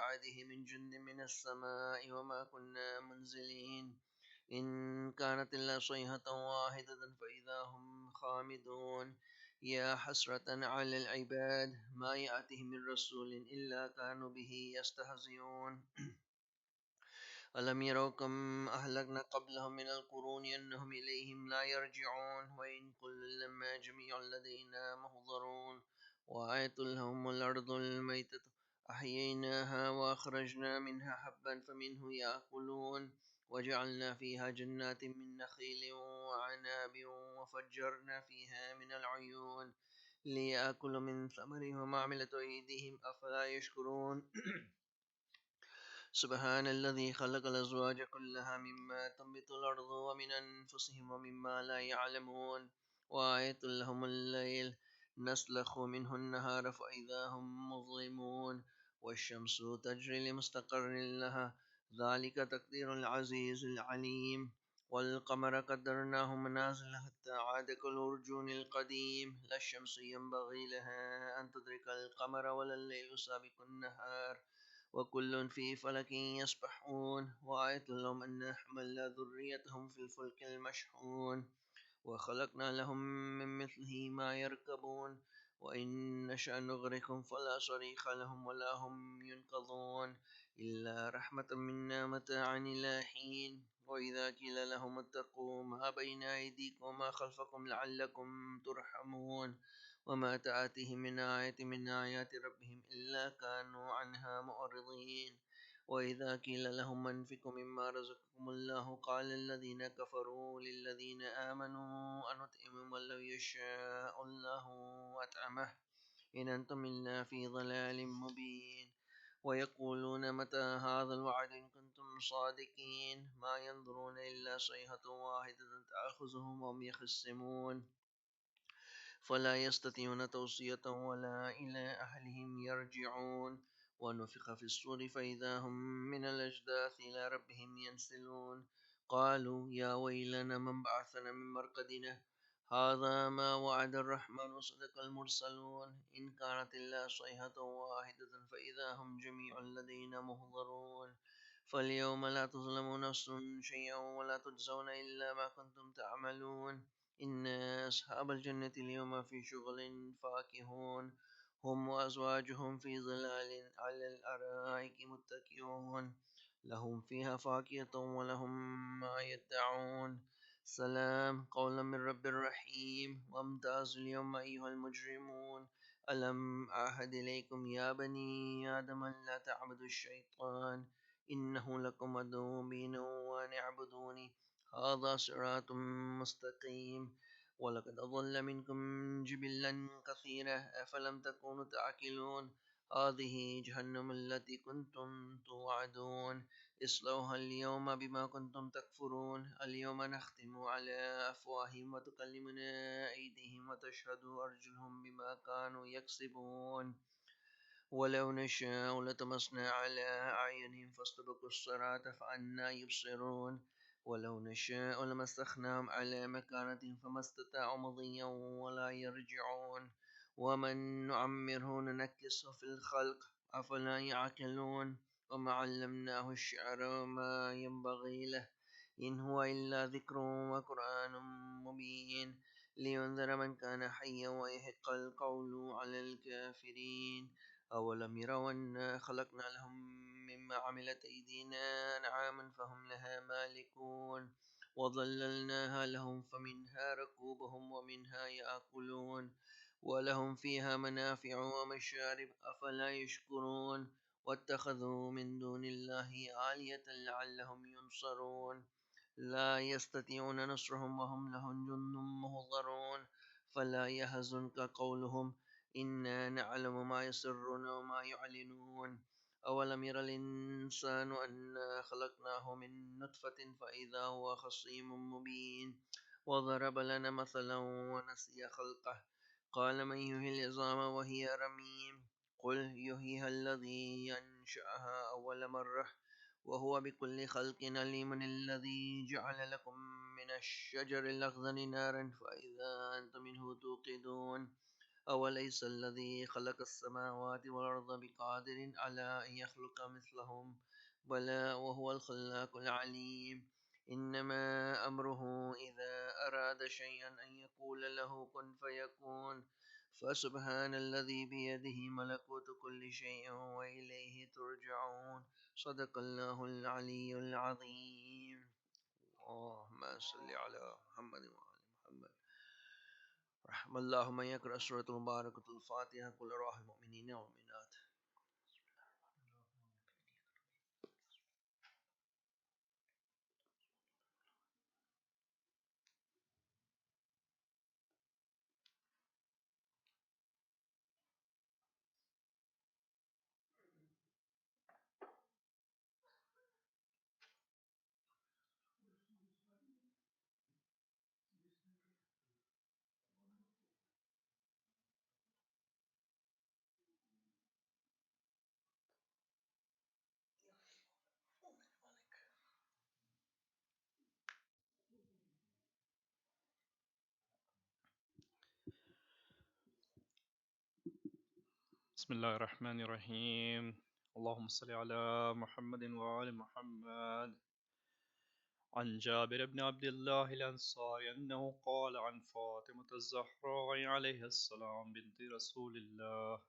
بعده من جند من السماء وما كنا منزلين إن كانت إلا صيحة واحدة فإذا هم خامدون يا حسرة على العباد ما يأتيهم من رسول إلا كانوا به يستهزئون ألم يروا كم أهلكنا قبلهم من القرون أنهم إليهم لا يرجعون وإن كل لما جميع لدينا محضرون وآية لهم الأرض الميتة أحييناها وأخرجنا منها حبا فمنه يأكلون وجعلنا فيها جنات من نخيل وعناب وفجرنا فيها من العيون ليأكلوا من ثمره وما عملت أيديهم أفلا يشكرون سبحان الذي خلق الأزواج كلها مما تنبت الأرض ومن أنفسهم ومما لا يعلمون وآية لهم الليل نسلخ منه النهار فإذا هم مظلمون والشمس تجري لمستقر لها ذلك تقدير العزيز العليم والقمر قدرناه منازل حتى عاد كالأرجون القديم لا الشمس ينبغي لها أن تدرك القمر ولا الليل سابق النهار وكل في فلك يسبحون وآية لهم أن حملنا ذريتهم في الفلك المشحون وخلقنا لهم من مثله ما يركبون وإن نشأ نغرقهم فلا صريخ لهم ولا هم ينقذون إلا رحمة منا متاعا إلى حين وإذا قيل لهم اتقوا ما بين أيديكم وما خلفكم لعلكم ترحمون وما تأتيهم من آية من آيات ربهم إلا كانوا عنها معرضين وإذا قيل لهم أنفقوا مما رزقكم الله قال الذين كفروا للذين آمنوا أنطعم من لو يشاء الله أطعمه إن أنتم إلا في ضلال مبين ويقولون متى هذا الوعد إن كنتم صادقين ما ينظرون إلا صيحة واحدة تأخذهم وهم يخصمون فلا يستطيعون توصية ولا إلى أهلهم يرجعون ونفخ في الصور فإذا هم من الأجداث إلى ربهم ينسلون قالوا يا ويلنا من بعثنا من مرقدنا هذا ما وعد الرحمن وصدق المرسلون إن كانت إلا صيحة واحدة فإذا هم جميع لدينا محضرون فاليوم لا تظلم نفس شيئا ولا تجزون إلا ما كنتم تعملون إن أصحاب الجنة اليوم في شغل فاكهون هم وأزواجهم في ظلال على الأرائك متكئون لهم فيها فاكهة ولهم ما يدعون سلام قولا من رب رحيم وامتازوا اليوم أيها المجرمون ألم أعهد إليكم يا بني آدم لا تعبدوا الشيطان إنه لكم عدو مبين وأن اعبدوني هذا صراط مستقيم ولقد أضل منكم جبلا كثيرا أفلم تكونوا تعقلون هذه جهنم التي كنتم توعدون اصلوها اليوم بما كنتم تكفرون اليوم نختم على أفواههم وتكلمنا أيديهم وتشهد أرجلهم بما كانوا يكسبون ولو نشاء لطمسنا على أعينهم فاستبقوا الصراط فأنا يبصرون ولو نشاء لمسخناهم على مكانتهم فما استطاعوا مضيا ولا يرجعون ومن نعمره ننكسه في الخلق أفلا يعقلون وما علمناه الشعر وما ينبغي له إن هو إلا ذكر وقرآن مبين لينذر من كان حيا ويحق القول على الكافرين أولم يروا أنا خلقنا لهم مما عملت أيدينا أنعاما فهم لها مالكون وظللناها لهم فمنها ركوبهم ومنها يأكلون ولهم فيها منافع ومشارب أفلا يشكرون واتخذوا من دون الله آلية لعلهم ينصرون لا يستطيعون نصرهم وهم لهم جند مهضرون فلا يحزنك قولهم إنا نعلم ما يسرون وما يعلنون أولم ير الإنسان أنا خلقناه من نطفة فإذا هو خصيم مبين وضرب لنا مثلا ونسي خلقه قال من يحيي العظام وهي رميم قل يحييها الذي أنشأها أول مرة وهو بكل خلق عليم الذي جعل لكم من الشجر الأخضر نارا فإذا أنتم منه توقدون أوليس الذي خلق السماوات والأرض بقادر على أن يخلق مثلهم بلى وهو الخلاق العليم إنما أمره إذا أراد شيئا أن يقول له كن فيكون فسبحان الذي بيده ملكوت كل شيء وإليه ترجعون صدق الله العلي العظيم اللهم صل على محمد وعلى محمد رحم الله من يقرأ سورة المباركة الفاتحة كل روح المؤمنين والمؤمنات بسم الله الرحمن الرحيم. اللهم صل على محمد وآل محمد. عن جابر بن عبد الله الأنصاري أنه قال عن فاطمة الزهراء عليه السلام بنت رسول الله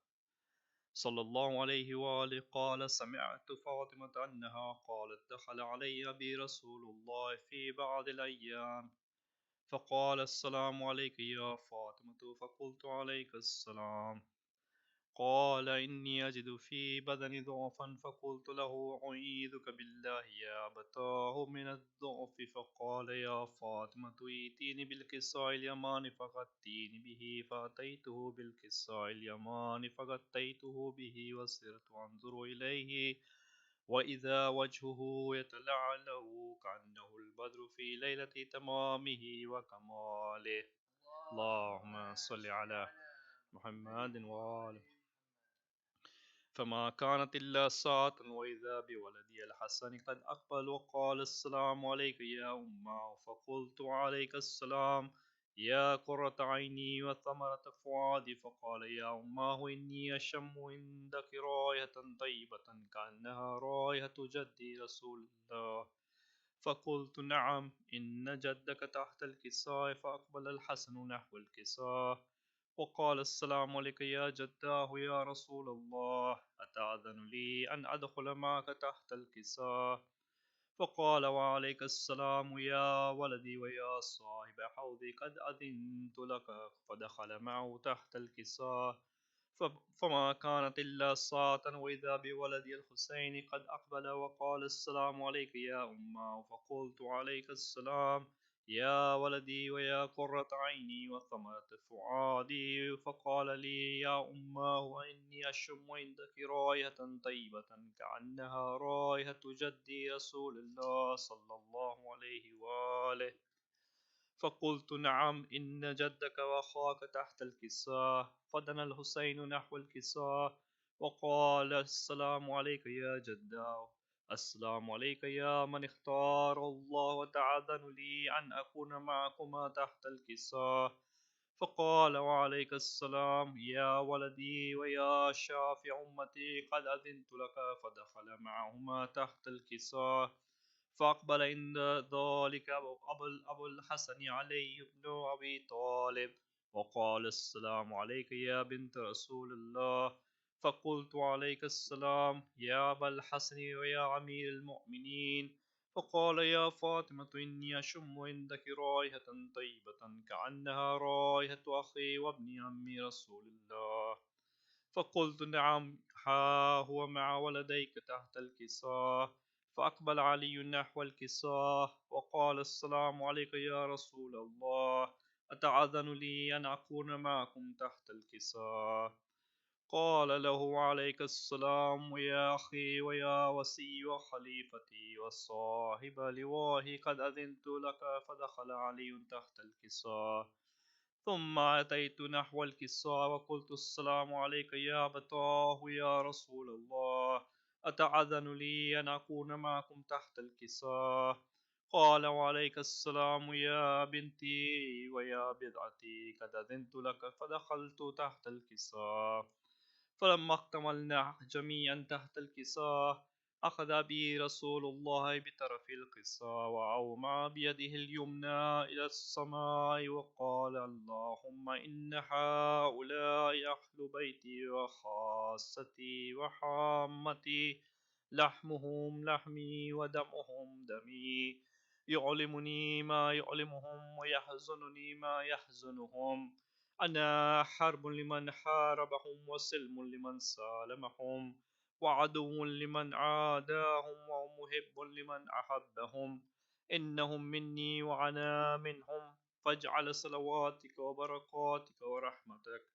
صلى الله عليه وآله قال سمعت فاطمة أنها قالت دخل علي أبي رسول الله في بعض الأيام فقال السلام عليك يا فاطمة فقلت عليك السلام. قال إني أجد في بدني ضعفا فقلت له أعيذك بالله يا أبتاه من الضعف فقال يا فاطمة ائتيني بالكساء اليمان فغطيني به فأتيته بالكساء اليمان فغطيته به وصرت أنظر إليه وإذا وجهه يتلعلع كأنه البدر في ليلة تمامه وكماله. اللهم صل على محمد وآله. فما كانت إلا ساعة وإذا بولدي الحسن قد أقبل وقال السلام عليك يا أمه فقلت عليك السلام يا قرة عيني وثمرة فؤادي فقال يا أمه إني أشم عندك رائحة طيبة كأنها رائحة جدي رسول الله. فقلت نعم إن جدك تحت الكساء. فأقبل الحسن نحو الكساء وقال السلام عليك يا جداه يا رسول الله أتأذن لي أن أدخل معك تحت الكساء؟ فقال وعليك السلام يا ولدي ويا صاحب حوضي قد أذنت لك. فدخل معه تحت الكساء فما كانت إلا ساعة وإذا بولدي الحسين قد أقبل وقال السلام عليك يا أمه فقلت عليك السلام يا ولدي ويا قرة عيني وثمرة فؤادي. فقال لي يا أمه إني أشم عندك رائحة طيبة كأنها رائحة جدي رسول الله صلى الله عليه وآله. فقلت نعم إن جدك وأخاك تحت الكساء. فدنا الحسين نحو الكساء وقال السلام عليك يا جداه. السلام عليك يا من اختار الله وتعاذن لي أن أكون معكما تحت الكساء. فقال وعليك السلام يا ولدي ويا شافع أمتي قد أذنت لك. فدخل معهما تحت الكساء. فأقبل عند ذلك أبو الحسن علي بن أبي طالب وقال السلام عليك يا بنت رسول الله. فقلت عليك السلام يا أبا الحسن ويا أمير المؤمنين. فقال يا فاطمة إني أشم عندك رائحة طيبة كأنها رائحة أخي وابن عمي رسول الله. فقلت نعم ها هو مع ولديك تحت الكساء. فأقبل علي نحو الكساء وقال السلام عليك يا رسول الله أتعذن لي أن أكون معكم تحت الكساء؟ قال له عليك السلام يا أخي ويا وسي وخليفتي وصاحب لواهي قد أذنت لك. فدخل علي تحت الكساء. ثم أتيت نحو الكساء وقلت السلام عليك يا أبتاه يا رسول الله أتعذن لي أن أكون معكم تحت الكساء؟ قال وعليك السلام يا بنتي ويا بضعتي قد أذنت لك فدخلت تحت الكساء فلما اكتملنا جميعا تحت الكساء أخذ بي رسول الله بطرف القصاء وأومع بيده اليمنى إلى السماء وقال اللهم إن هؤلاء أهل بيتي وخاصتي وحامتي لحمهم لحمي ودمهم دمي يعلمني ما يعلمهم ويحزنني ما يحزنهم أنا حرب لمن حاربهم وسلم لمن سالمهم وعدو لمن عاداهم ومحب لمن أحبهم إنهم مني وأنا منهم فاجعل صلواتك وبركاتك ورحمتك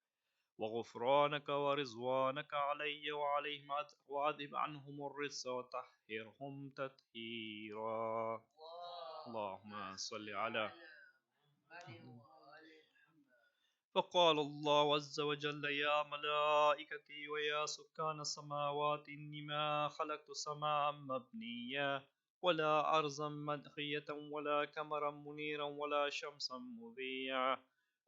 وغفرانك ورضوانك علي وعليهم وأذهب عنهم الرجس وطهرهم تطهيرا اللهم صل على فقال الله عز وجل يا ملائكتي ويا سكان السماوات إني ما خلقت سماء مبنيا ولا أرضا مدخية ولا قمرا منيرا ولا شمسا مضيا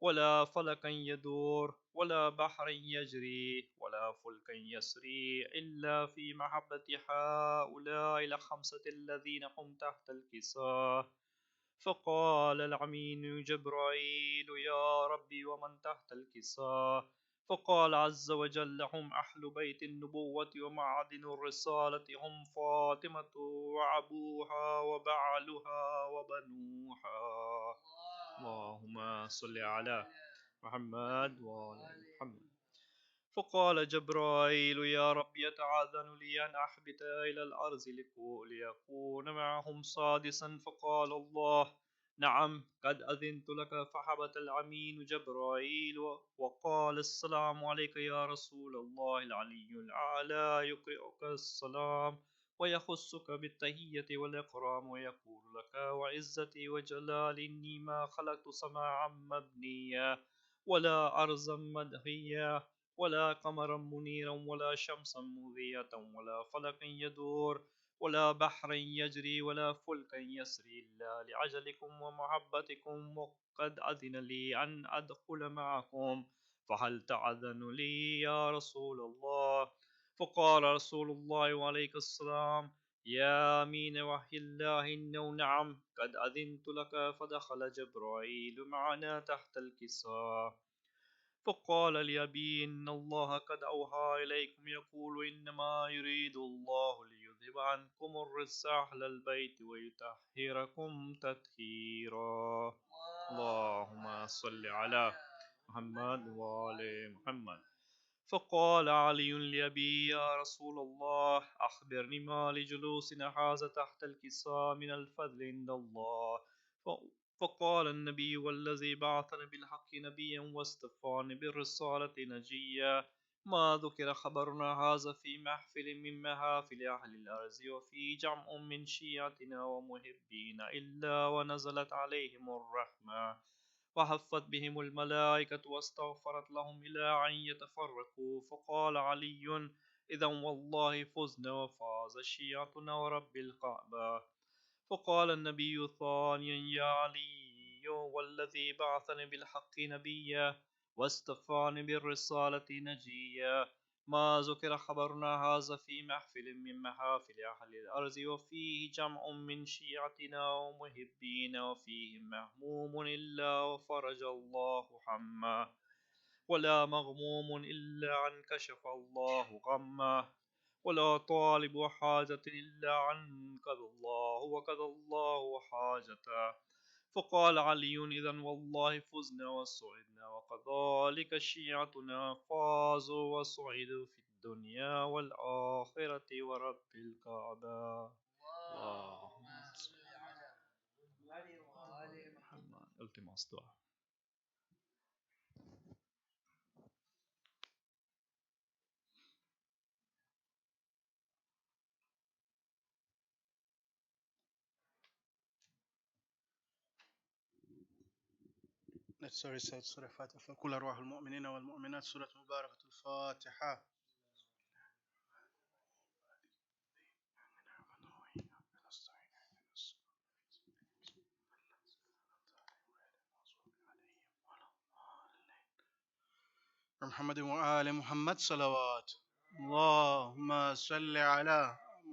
ولا فلكا يدور ولا بحر يجري ولا فلكا يسري إلا في محبة هؤلاء الخمسة الذين هم تحت الكساء فقال العمين جبرائيل يا ربي ومن تحت الكساء فقال عز وجل هم أهل بيت النبوة ومعدن الرسالة هم فاطمة وأبوها وبعلها وبنوها اللهم صل على محمد وعلى محمد فقال جبرائيل يا رب يتعاذن لي أن أحبط إلى الأرض ليكون معهم سادسا فقال الله نعم قد أذنت لك فحبط الأمين جبرائيل وقال السلام عليك يا رسول الله العلي الأعلى يقرئك السلام ويخصك بالتهية والإكرام ويقول لك وعزتي وجلالي إني ما خلقت سماعا مبنيا ولا أرضا مدهيا ولا قمرا منيرا ولا شمسا مضيئة ولا فلكا يدور ولا بحرا يجري ولا فلكا يسري إلا لعجلكم ومحبتكم وقد أذن لي أن أدخل معكم فهل تأذن لي يا رسول الله فقال رسول الله عليه السلام يا أمين وحي الله إنه نعم قد أذنت لك فدخل جبرائيل معنا تحت الكساء فقال لأبي إن الله قد أوحى إليكم يقول إنما يريد الله ليذهب عنكم الرجس أهل البيت ويطهركم تطهيرا اللهم صل على محمد وآل محمد فقال علي لأبي يا رسول الله أخبرني ما لجلوسنا هذا تحت الكساء من الفضل عند الله فقال النبي والذي بعثني بالحق نبيا واصطفاني بالرسالة نجيا ما ذكر خبرنا هذا في محفل من محافل أهل الأرض وفي جمع من شيعتنا ومحبين إلا ونزلت عليهم الرحمة وحفت بهم الملائكة واستغفرت لهم إلى أن يتفرقوا فقال علي إذا والله فزنا وفاز شيعتنا ورب الكعبة فقال النبي ثانيا يا علي والذي بعثني بالحق نبيا واصطفاني بالرسالة نجيا ما ذكر خبرنا هذا في محفل من محافل أهل الأرض وفيه جمع من شيعتنا ومحبين وفيه مهموم إلا وفرج الله همه ولا مغموم إلا أن كشف الله غمه ولا طالب حاجة إلا أن قضى الله وقضى الله حاجته فقال علي إذا والله فزنا وسعدنا وكذلك شيعتنا فازوا وسعدوا في الدنيا والآخرة ورب الكعبة اللهم صل على محمد التماس دعاء نتسوري سيد سورة فاتحة كل أرواح المؤمنين والمؤمنات سورة مباركة الفاتحة محمد وآل محمد صلوات. اللهم صل على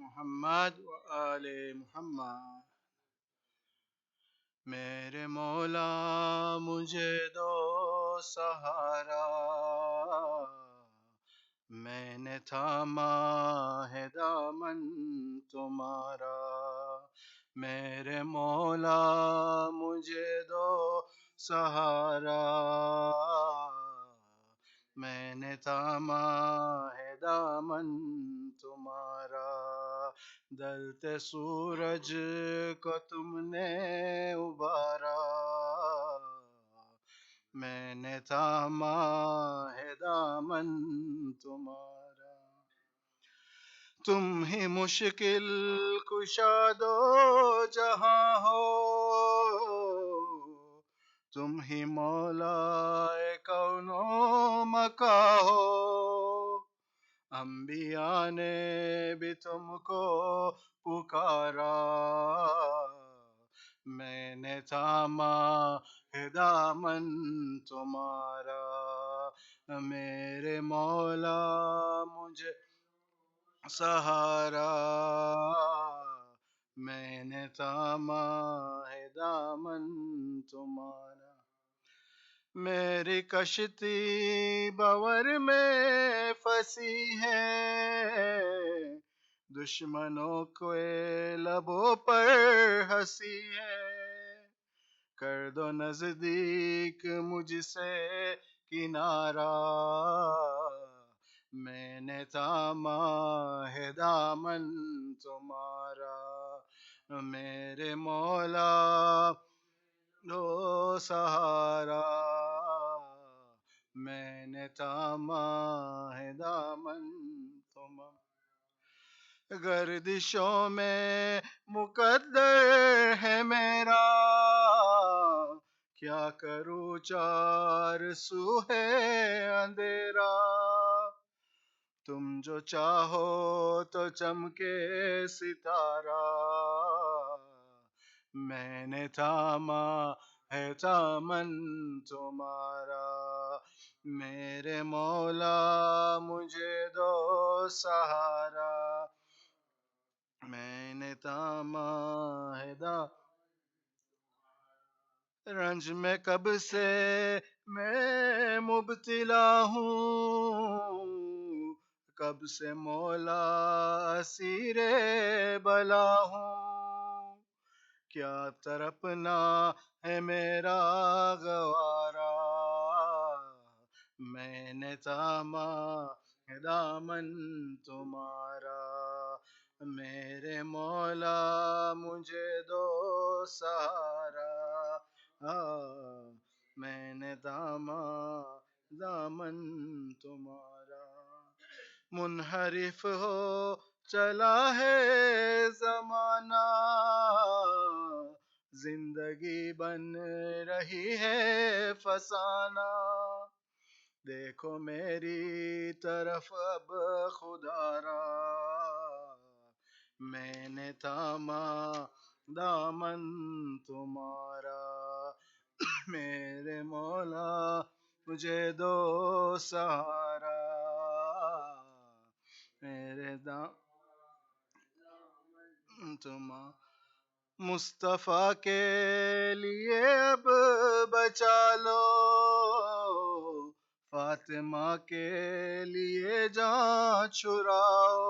محمد وآل محمد. میرے مولا مجھے دو سہارا، میں نے تھاما ہے دامن تمہارا. میرے مولا مجھے دو سہارا، میں نے تھاما ہے دامن تمہارا. ڈلتے سورج کو تم نے ابارا، میں نے تھاما ہے دامن تمہارا. تم ہی مشکل کشا دو جہاں ہو، تم ہی مولا کون و مکان ہو. انبیاء نے بھی تم کو پکارا، میں نے تھاما ہے دامن تمہارا. میرے مولا مجھے سہارا، میں نے تھاما ہے دامن تمہارا. میری کشتی بور میں پھنسی ہے، دشمنوں کے لبوں پر ہنسی ہے. کر دو نزدیک مجھ سے کنارہ، میں نے تھاما ہے دامن تمہارا. میرے مولا دو سہارا، میں نے تھاما ہے دامن تمہارا. گردشوں میں مقدر ہے میرا، کیا کروں چار سو ہے اندھیرا. تم جو چاہو تو چمکے ستارہ، میں نے تھاما ہے دامن تمہارا. میرے مولا مجھے دو سہارا، میں نے تھاما ہے دامن. رنج میں کب سے میں مبتلا ہوں، کب سے مولا اسیر بلا ہوں. کیا تڑپنا ہے میرا گوارا، میں نے تھاما ہے دامن تمہارا. میرے مولا مجھے دو سہارا، میں نے تھاما دامن تمہارا. منحرف ہو چلا ہے زمانہ، زندگی بن رہی ہے فسانہ. دیکھو میری طرف اب خدا را، میں نے تھاما دامن تمہارا. میرے مولا مجھے دو سہارا، میرے دامن تمہارا. مصطفیٰ کے لیے اب بچا لو، فاطمہ کے لیے جان چھڑاؤ.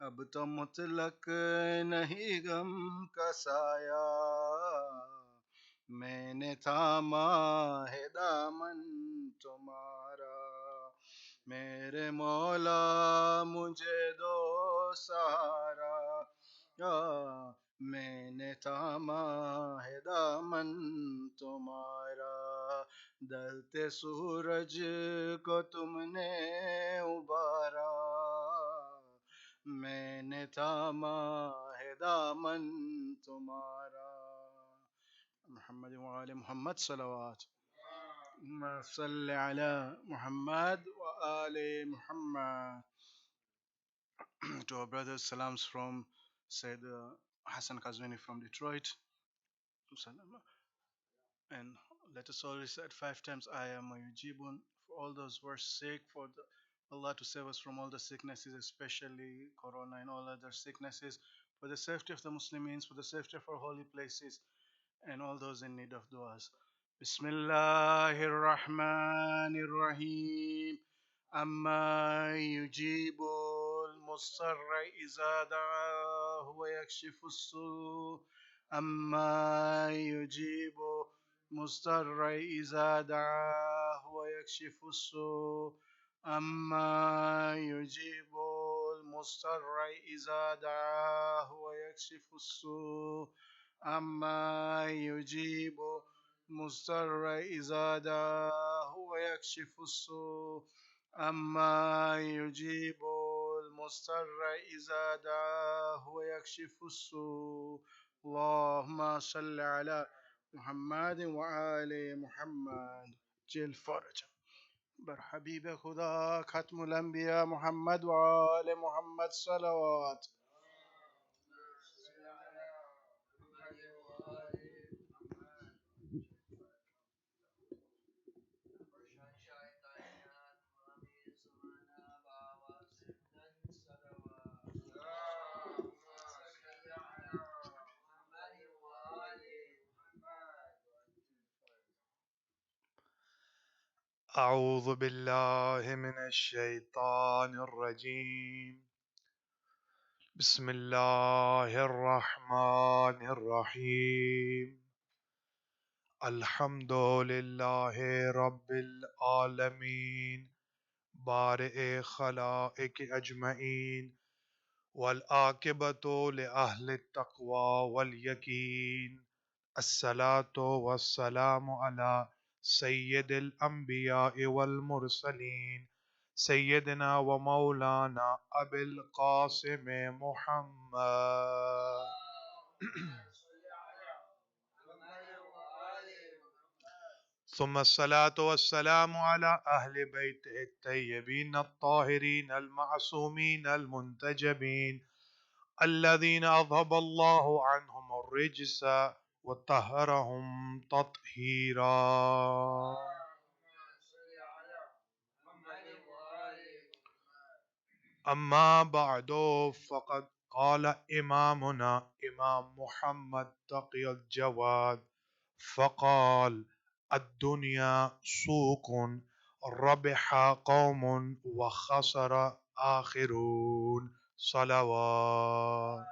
اب تو مطلق نہیں غم کا سایہ، میں نے تھاما ہے دامن تمہارا. میرے مولا مجھے دو سہارا، میں نے تھاما ہے دامن تمہارا. ڈلتے سورج کو تم نے ابارا، میں نے تھاما ہے دامن تمہارا. محمد وآل محمد صلوات. اللهم صل على محمد وآل Muhammad. To our brothers, salams from Said Hassan Kazwini from Detroit. And let us all recite 5 times I am Yujibun for all those who are sick, Allah to save us from all the sicknesses, especially corona and all other sicknesses, for the safety of the Muslims, for the safety of our holy places, and all those in need of du'as. Bismillahir Rahmanir Rahim. أما يجيب المضطر إذا دعاه ويكشف السوء أما يجيب المضطر إذا دعاه ويكشف السوء أما يجيب المضطر إذا دعاه ويكشف السوء أما يجيب المضطر إذا دعاه ويكشف السوء أما يجيب المضطر إذا دعاه ويكشف السوء اللهم صل على محمد وآل محمد جل فرج بر حبیب خدا ختم الانبیاء محمد و آل محمد صلوات. أعوذ بالله من الشيطان الرجيم. بسم الله الرحمن الرحيم. الحمد لله رب العالمين بارئ خلائق أجمعين والعاقبة لأهل التقوى واليقين. الصلاة والسلام على سيد الأنبياء والمرسلين سيدنا ومولانا أبي القاسم محمد. ثم الصلاة والسلام على أهل بيته الطيبين الطاهرين المعصومين المنتجبين الذين أذهب الله عنهم الرجس وطهرهم تطهيرا. أما بعد، فقد قال إمامنا إمام محمد تقي الجواد فقال: الدنيا سوق ربح قوم وخسر آخرون. صلوات.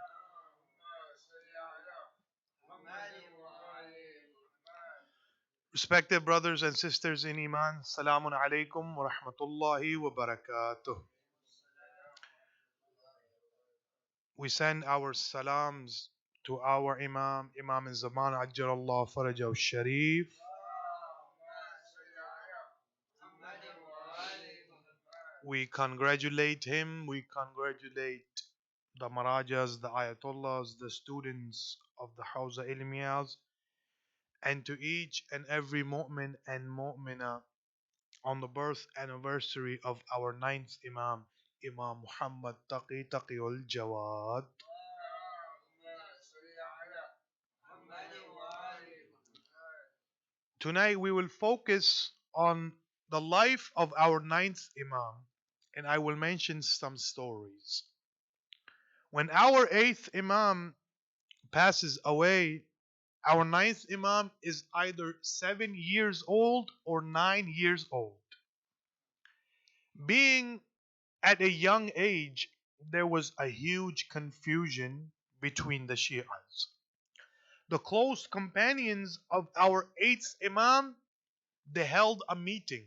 Respected brothers and sisters in Iman, Salamun alaikum wa rahmatullahi wa barakatuh. We send our salams to our Imam, Imam al-Zaman Ajjalallah Farajahu Sharif. We congratulate him, we congratulate the Marajas, the Ayatollahs, the students of the Hawza Ilmiyas, and to each and every mu'min and mu'mina on the birth anniversary of our ninth Imam, Imam Muhammad Taqi Taqiul Jawad. Tonight we will focus on the life of our ninth Imam, and I will mention some stories. When our eighth Imam passes away, our ninth Imam is either 7 years old or 9 years old. Being at a young age, there was a huge confusion between the Shi'as. The close companions of our eighth Imam, they held a meeting.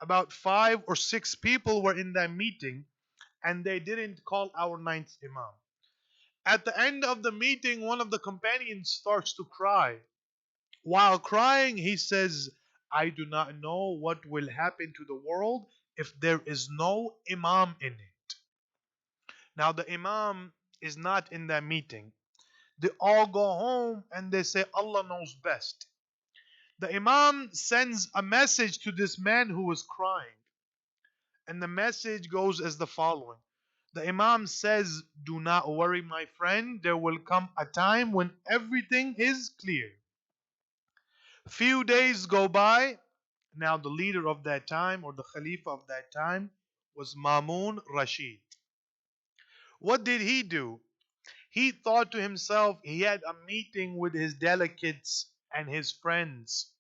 About 5 or 6 people were in that meeting, and they didn't call our ninth Imam. At the end of the meeting, one of the companions starts to cry. While crying, he says, I do not know what will happen to the world if there is no Imam in it. Now, the Imam is not in that meeting. They all go home and they say, Allah knows best. The Imam sends a message to this man who was crying. And the message goes as the following. The Imam says, do not worry, my friend. There will come a time when everything is clear. Few days go by. Now, the leader of that time, or the Khalifa of that time, was Mamun Rashid. What did he do? He thought to himself he had a meeting with his delegates and his friends.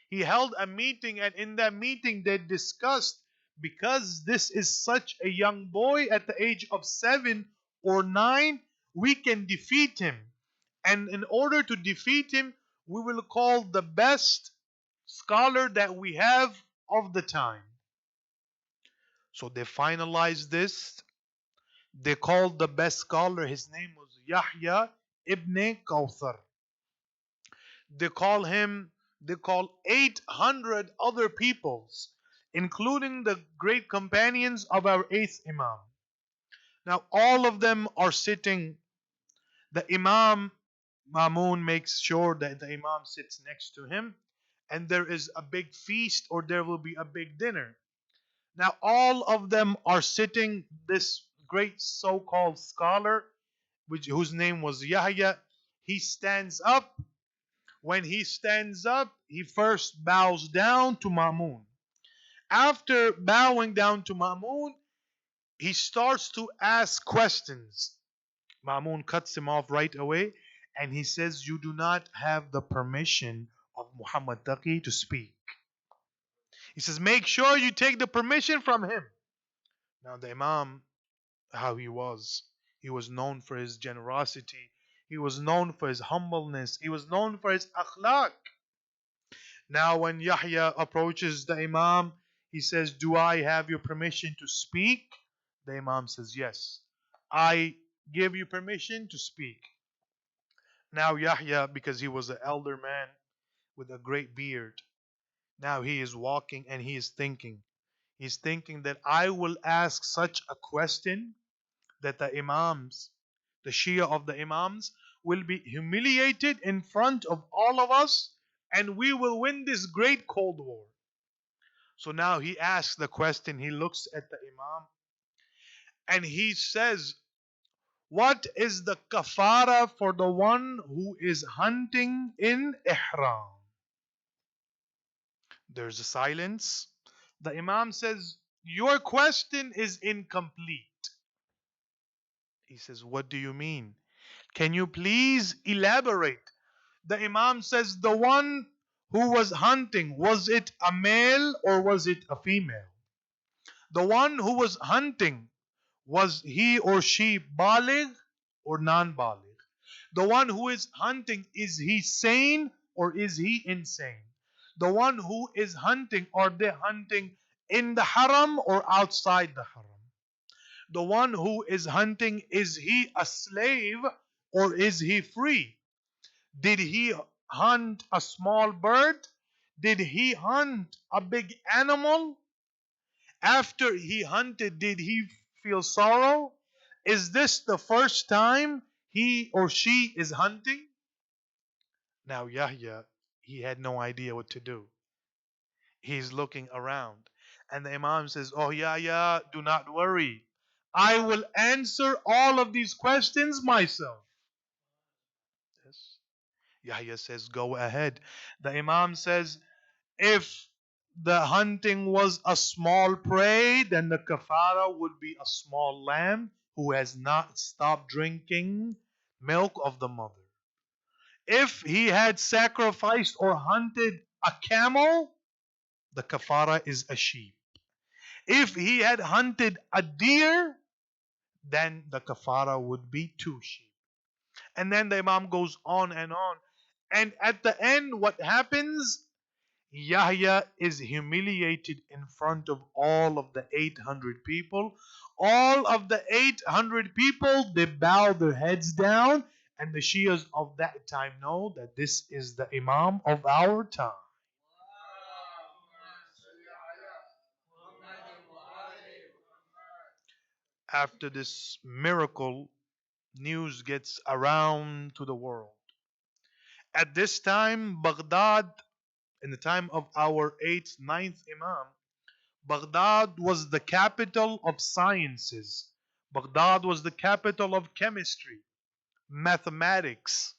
He held a meeting, and in that meeting, they discussed, because this is such a young boy at the age of 7 or 9, we can defeat him. And in order to defeat him, we will call the best scholar that we have of the time. So they finalized this. They called the best scholar, his name was Yahya ibn Kawthar. They call him, they call 800 other peoples, including the great companions of our eighth Imam. Now, all of them are sitting. The Imam Mamun makes sure that the Imam sits next to him, and there is a big feast, or there will be a big dinner. Now, all of them are sitting. This great so called scholar, whose name was Yahya, he stands up. When he stands up, he first bows down to Mamun. After bowing down to Mamun, he starts to ask questions. Mamun cuts him off right away, and he says, "You do not have the permission of Muhammad Taqi to speak." He says, "Make sure you take the permission from him." Now, the Imam, how he was. He was known for his generosity. He was known for his humbleness. He was known for his akhlaq. Now, when Yahya approaches the Imam, he says, "Do I have your permission to speak?" The Imam says, "Yes, I give you permission to speak." Now, Yahya, because he was an elder man with a great beard, now he is walking and he is thinking. He's thinking that I will ask such a question that the Imams, the Shia of the Imams, will be humiliated in front of all of us, and we will win this great Cold War. So now he asks the question, he looks at the Imam, and he says, "What is the kafara for the one who is hunting in ihram?" There's a silence. The Imam says, "Your question is incomplete." He says, "What do you mean? Can you please elaborate?" The Imam says, "The one who was hunting, was it a male or was it a female? The one who was hunting, was he or she baligh or non-baligh? The one who is hunting, is he sane or is he insane? The one who is hunting, are they hunting in the haram or outside the haram? The one who is hunting, is he a slave or is he free? Did he hunt a small bird? Did he hunt a big animal? After he hunted, did he feel sorrow? Is this the first time he or she is hunting?" Now, Yahya, he had no idea what to do. He's looking around. And the Imam says, "Oh, Yahya, do not worry. I will answer all of these questions myself." Yes. Yahya says, "Go ahead." The Imam says, "If the hunting was a small prey, then the kafara would be a small lamb who has not stopped drinking milk of the mother. If he had sacrificed or hunted a camel, the kafara is a sheep. If he had hunted a deer, then the kafara would be 2 sheep." And then the Imam goes on and on. And at the end, what happens? Yahya is humiliated in front of all of the 800 people. All of the 800 people, they bow their heads down, and the Shias of that time know that this is the Imam of our time. After this miracle, news gets around to the world. At this time, Baghdad, in the time of our 8th, 9th Imam, Baghdad was the capital of sciences. Baghdad was the capital of chemistry, mathematics,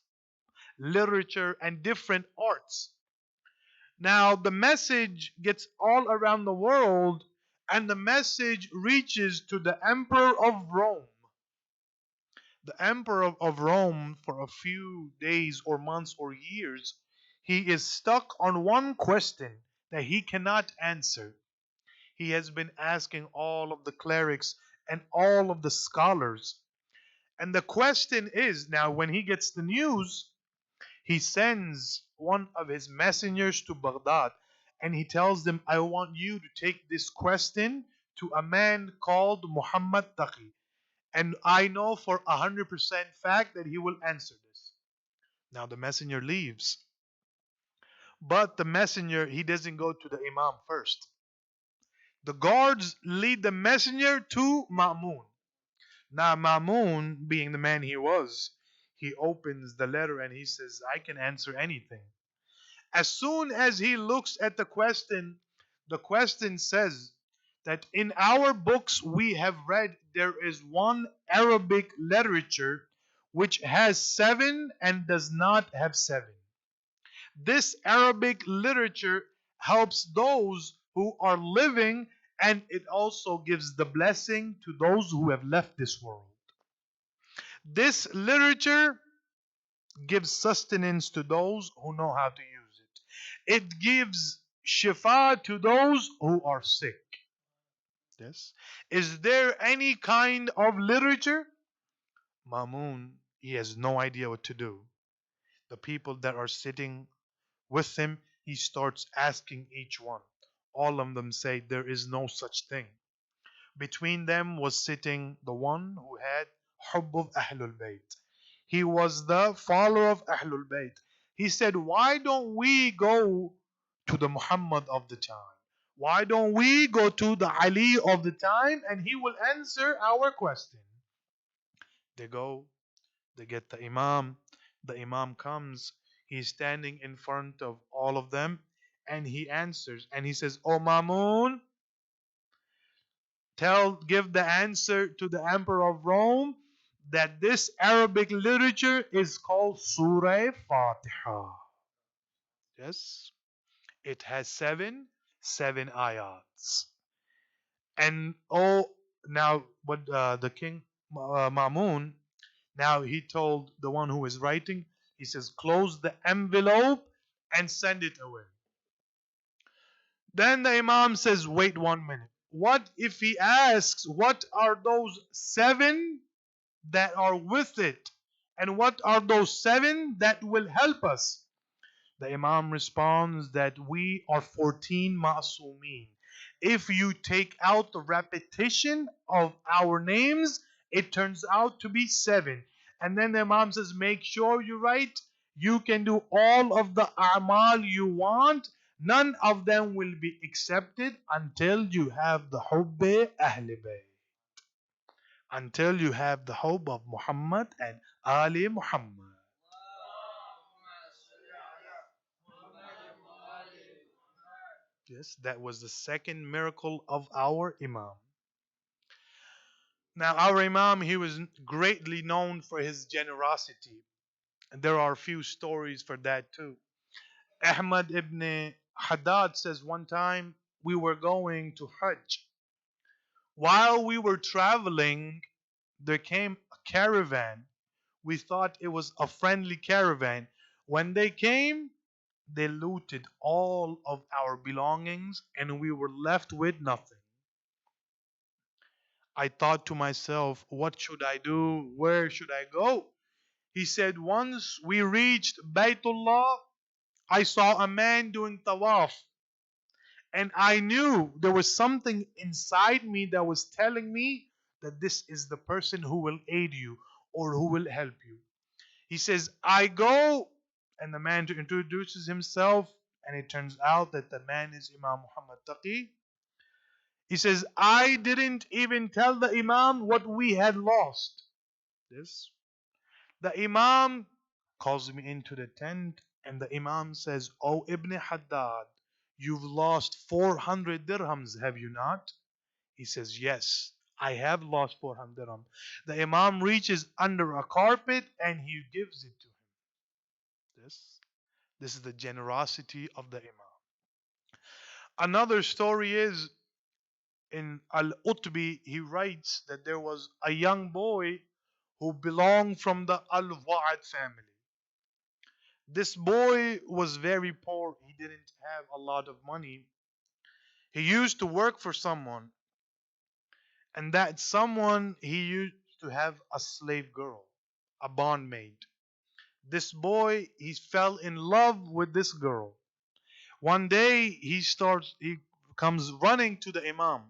literature, and different arts. Now the message gets all around the world, and the message reaches to the Emperor of Rome. The Emperor of Rome, for a few days or months or years, he is stuck on one question that he cannot answer. He has been asking all of the clerics and all of the scholars. And the question is, now when he gets the news, he sends one of his messengers to Baghdad and he tells them, I want you to take this question to a man called Muhammad Taqi. And I know for 100% fact that he will answer this. Now the messenger leaves. But the messenger, he doesn't go to the Imam first. The guards lead the messenger to Ma'mun. Now Ma'mun, being the man he was, he opens the letter and he says, I can answer anything. As soon as he looks at the question says that in our books we have read there is one Arabic literature which has seven and does not have seven. This Arabic literature helps those who are living, and it also gives the blessing to those who have left this world. This literature gives sustenance to those who know how to use it. It gives shifa to those who are sick. Yes. Is there any kind of literature? Mamun, he has no idea what to do. The people that are sitting with him, he starts asking each one. All of them say there is no such thing. Between them was sitting the one who had Hubb of Ahlul Bayt. He was the follower of Ahlul Bayt. He said, why don't we go to the Muhammad of the time? Why don't we go to the Ali of the time and he will answer our question? They go, they get the Imam. The Imam comes. He's standing in front of all of them and he answers and he says, Oh Mamun, give the answer to the Emperor of Rome that this Arabic literature is called Surah Fatiha. Yes, it has seven ayats. And oh, now what the king Mamun, now he told the one who is writing, he says, close the envelope and send it away. Then the Imam says, wait 1 minute. What if he asks, what are those seven that are with it? And what are those seven that will help us? The Imam responds that we are 14 ma'sumin. If you take out the repetition of our names, it turns out to be seven. And then the Imam says, make sure you write. You can do all of the a'mal you want. None of them will be accepted until you have the hubbe ahl bayt. Until you have the hope of Muhammad and Ali Muhammad. Yes, that was the second miracle of our Imam. Now, our Imam, he was greatly known for his generosity. And there are a few stories for that too. Ahmad ibn Haddad says one time we were going to Hajj. While we were traveling, there came a caravan. We thought it was a friendly caravan. When they came, they looted all of our belongings and we were left with nothing. I thought to myself, what should I do? Where should I go? He said, once we reached Baytullah, I saw a man doing tawaf. And I knew there was something inside me that was telling me that this is the person who will aid you or who will help you. He says, I go, and the man introduces himself, and it turns out that the man is Imam Muhammad Taqi. He says, I didn't even tell the Imam what we had lost. This. The Imam calls me into the tent, and the Imam says, Oh Ibn Haddad, you've lost 400 dirhams, have you not? He says, Yes, I have lost 400 dirhams. The Imam reaches under a carpet and he gives it to him. This is the generosity of the Imam. Another story is in Al-Utbi, he writes that there was a young boy who belonged from the Al-Wa'ad family. This boy was very poor. He didn't have a lot of money. He used to work for someone, and that someone he used to have a slave girl, a bondmaid. This boy, he fell in love with this girl. One day he comes running to the Imam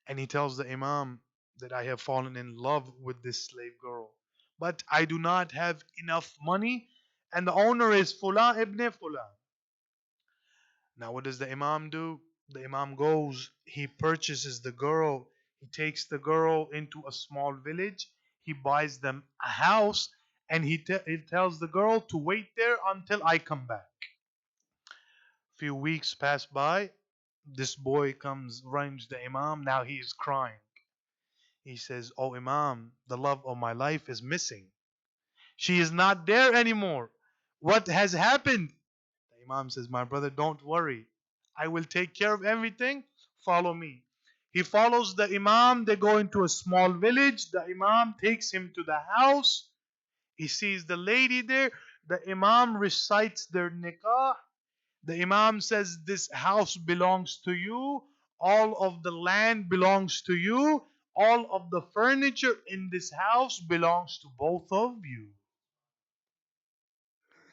and he tells the Imam that I have fallen in love with this slave girl, but I do not have enough money, and the owner is Fulan ibn Fulan. Now, what does the Imam do? The Imam goes, he purchases the girl, he takes the girl into a small village, he buys them a house, and he tells the girl to wait there until I come back. Few weeks pass by. This boy comes, runs the Imam. Now he is crying. He says, "Oh Imam, the love of my life is missing. She is not there anymore. What has happened?" The Imam says, "My brother, don't worry. I will take care of everything. Follow me." He follows the Imam. They go into a small village. The Imam takes him to the house. He sees the lady there. The Imam recites their nikah. The Imam says, "This house belongs to you. All of the land belongs to you. All of the furniture in this house belongs to both of you."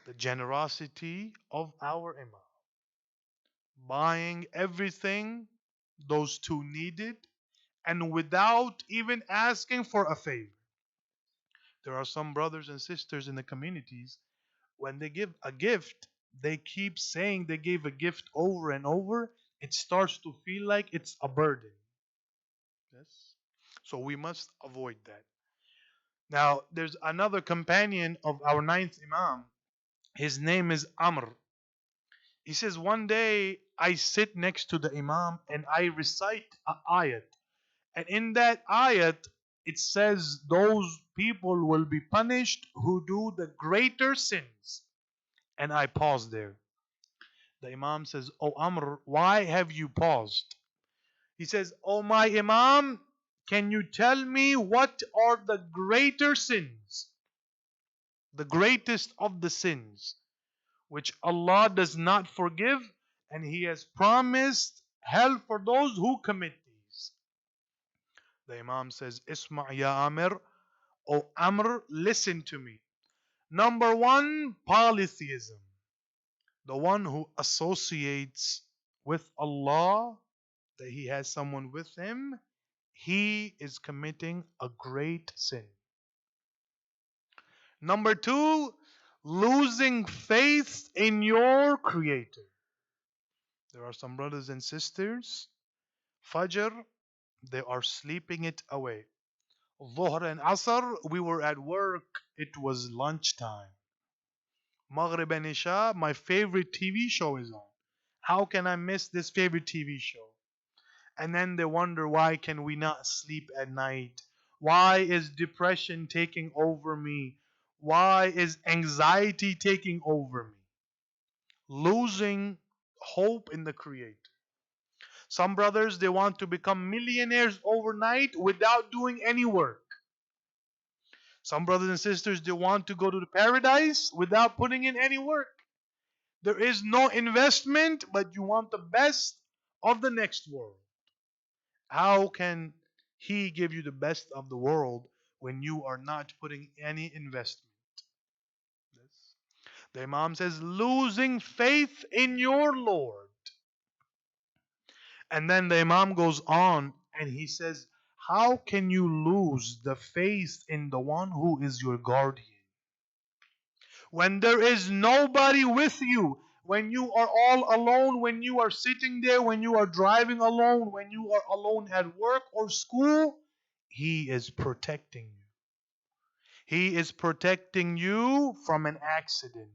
The generosity of our Imam. Buying everything those two needed and without even asking for a favor. There are some brothers and sisters in the communities, when they give a gift, they keep saying they gave a gift over and over. It starts to feel like it's a burden. Yes. So we must avoid that. Now, there's another companion of our ninth Imam. His name is Amr. He says, "One day I sit next to the Imam and I recite a ayat. And in that ayat, it says those people will be punished who do the greater sins." And I pause there. The Imam says, "Oh Amr, why have you paused?" He says, "Oh my Imam, can you tell me what are the greater sins? The greatest of the sins, which Allah does not forgive, and He has promised hell for those who commit these." The Imam says, "Isma' ya Amr, O Amr, listen to me. Number one, polytheism. The one who associates with Allah, that he has someone with him, he is committing a great sin. Number two, losing faith in your Creator. There are some brothers and sisters, Fajr, they are sleeping it away. Dhuhr and Asr, we were at work, it was lunchtime. Maghrib and Isha, my favorite TV show is on. How can I miss this favorite TV show? And then they wonder, why can we not sleep at night? Why is depression taking over me? Why is anxiety taking over me? Losing hope in the Creator. Some brothers, they want to become millionaires overnight without doing any work. Some brothers and sisters, they want to go to the paradise without putting in any work. There is no investment, but you want the best of the next world. How can He give you the best of the world when you are not putting any investment? Yes. The Imam says, losing faith in your Lord. And then the Imam goes on and he says, how can you lose the faith in the one who is your guardian? When there is nobody with you, when you are all alone, when you are sitting there, when you are driving alone, when you are alone at work or school, He is protecting you. He is protecting you from an accident.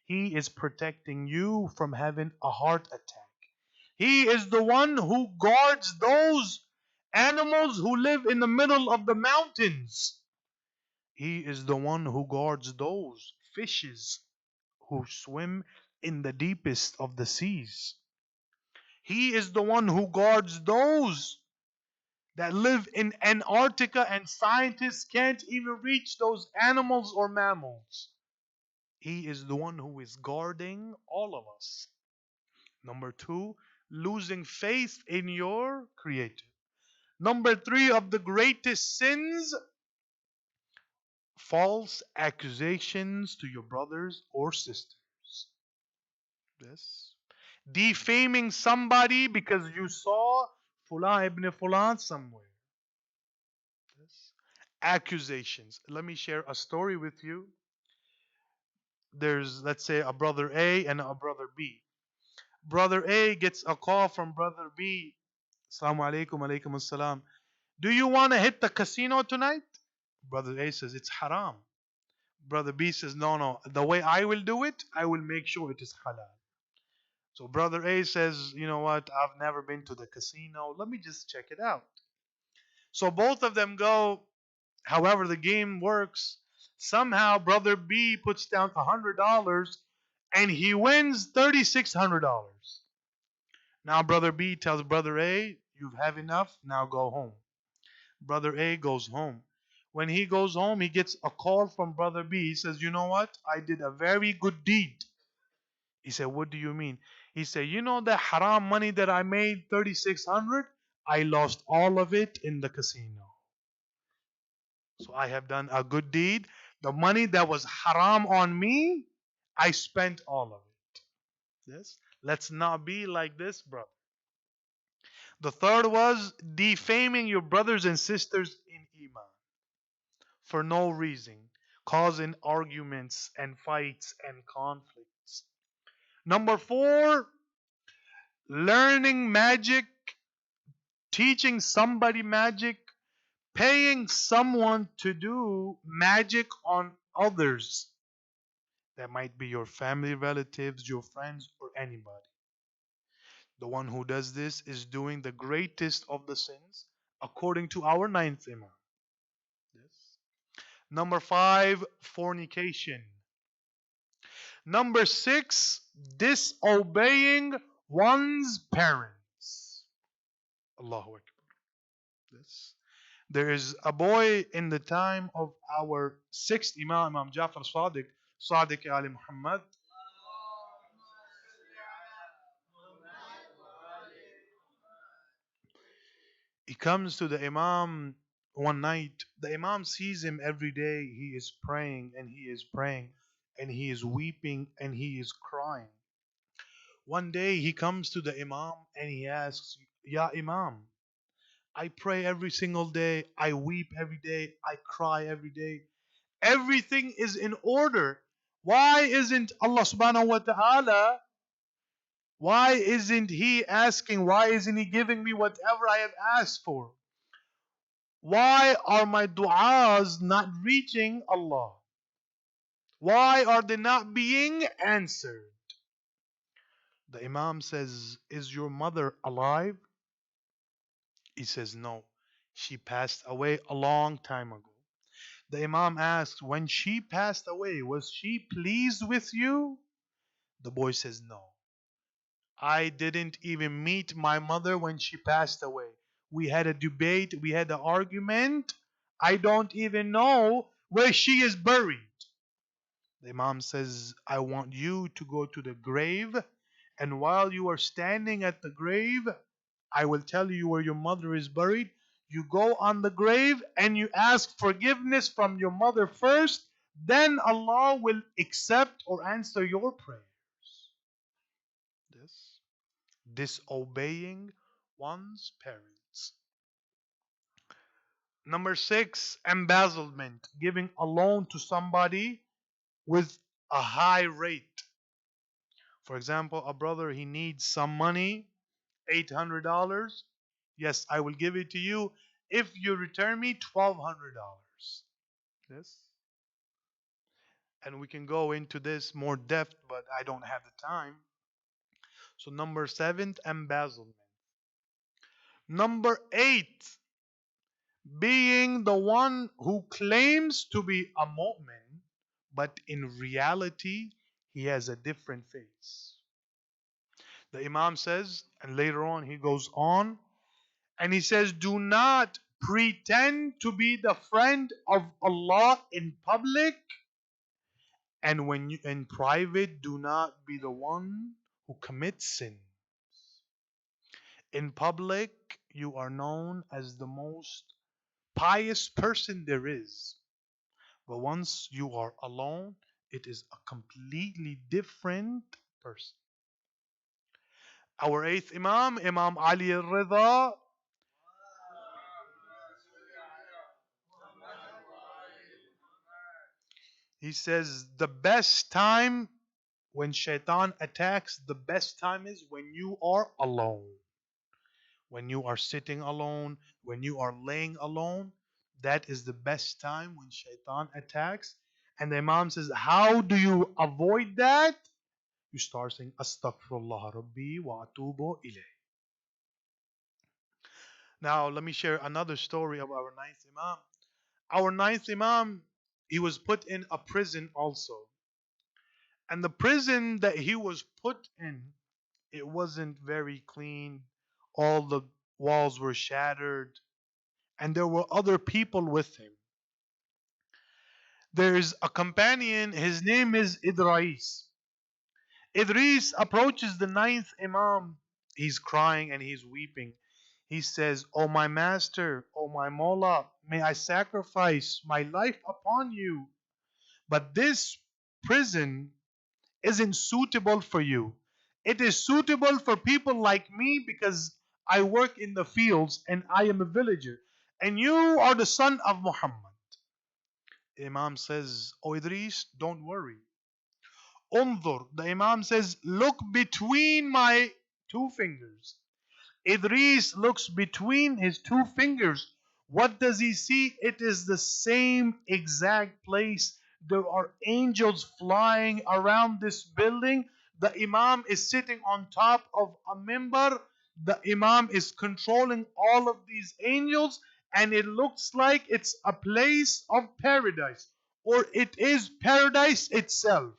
He is protecting you from having a heart attack. He is the one who guards those animals who live in the middle of the mountains. He is the one who guards those fishes who swim in the deepest of the seas. He is the one who guards those that live in Antarctica and scientists can't even reach those animals or mammals. He is the one who is guarding all of us. Number two, losing faith in your Creator. Number three of the greatest sins, false accusations to your brothers or sisters. Yes. Defaming somebody because you saw Fulan ibn Fulan somewhere. Yes. Accusations. Let me share a story with you. There's, let's say, a brother A and a brother B. Brother A gets a call from brother B. Assalamu alaikum, alaikum assalam. Do you want to hit the casino tonight? Brother A says, it's haram. Brother B says, no, no. The way I will do it, I will make sure it is halal. So brother A says, you know what? I've never been to the casino. Let me just check it out. So both of them go. However, the game works. Somehow, brother B puts down $100 and he wins $3,600. Now, brother B tells brother A, you've had enough. Now go home. Brother A goes home. When he goes home, he gets a call from brother B. He says, you know what? I did a very good deed. He said, what do you mean? He said, you know that haram money that I made, 3,600? I lost all of it in the casino. So I have done a good deed. The money that was haram on me, I spent all of it. Yes? Let's not be like this, brother. The third was defaming your brothers and sisters in Iman for no reason, causing arguments and fights and conflicts. Number four, learning magic, teaching somebody magic, paying someone to do magic on others. That might be your family, relatives, your friends, or anybody. The one who does this is doing the greatest of the sins according to our ninth Imam. Yes. Number five, fornication. Number six, disobeying one's parents. Allahu Akbar. Yes. There is a boy in the time of our sixth Imam, Imam Jafar Sadiq, Sadiq Ali Muhammad. He comes to the Imam one night. The Imam sees him every day. He is praying and he is praying and he is weeping and he is crying. One day he comes to the Imam and he asks, Ya Imam, I pray every single day. I weep every day. I cry every day. Everything is in order. Why isn't Allah subhanahu wa ta'ala, why isn't He asking, why isn't He giving me whatever I have asked for? Why are my du'as not reaching Allah? Why are they not being answered? The Imam says, is your mother alive? He says, no. She passed away a long time ago. The Imam asks, when she passed away, was she pleased with you? The boy says, no. I didn't even meet my mother when she passed away. We had a debate, we had an argument. I don't even know where she is buried. The Imam says, I want you to go to the grave, and while you are standing at the grave, I will tell you where your mother is buried. You go on the grave and you ask forgiveness from your mother first, then Allah will accept or answer your prayers. This disobeying one's parents. Number six, embezzlement, giving a loan to somebody with a high rate. For example, a brother, he needs some money, $800. Yes, I will give it to you if you return me $1,200. Yes. And we can go into this more depth, but I don't have the time. So number seven, embezzlement. Number eight, being the one who claims to be a mu'min, but in reality, he has a different face. The Imam says, and later on he goes on, and he says, do not pretend to be the friend of Allah in public, and when you in private, do not be the one who commits sin. In public, you are known as the most pious person there is. But once you are alone, it is a completely different person. Our eighth Imam, Imam Ali al-Rida, he says the best time when shaitan attacks, the best time is when you are alone. When you are sitting alone, when you are laying alone, that is the best time when shaitan attacks. And the Imam says, how do you avoid that? You start saying, Astaghfirullah Rabbi wa atubu ilayh. Now, let me share another story of our ninth Imam. Our ninth Imam, he was put in a prison also. And the prison that he was put in, it wasn't very clean. All the walls were shattered. And there were other people with him. There's a companion, his name is Idris. Idris approaches the ninth Imam. He's crying and he's weeping. He says, "O my master, O my Mola, may I sacrifice my life upon you. But this prison isn't suitable for you. It is suitable for people like me because I work in the fields and I am a villager. And you are the son of Muhammad." Imam says, "O Idris, don't worry. Unzur." The Imam says, "Look between my two fingers." Idris looks between his two fingers. What does he see? It is the same exact place. There are angels flying around this building. The Imam is sitting on top of a mimbar. The Imam is controlling all of these angels, and it looks like it's a place of paradise, or it is paradise itself.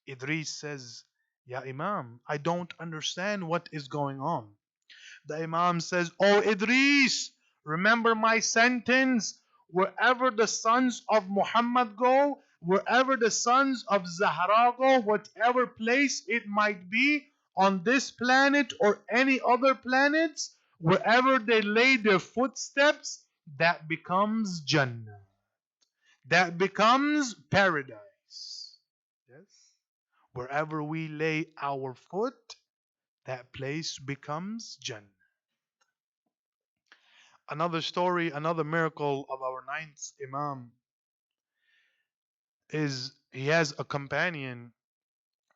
Idris says, "Ya Imam, I don't understand what is going on." The Imam says, "Oh Idris, remember my sentence. Wherever the sons of Muhammad go, wherever the sons of Zahra go, whatever place it might be on this planet or any other planets, wherever they lay their footsteps, that becomes Jannah. That becomes paradise." Yes. Wherever we lay our foot, that place becomes Jannah. Another story, another miracle of our ninth Imam is he has a companion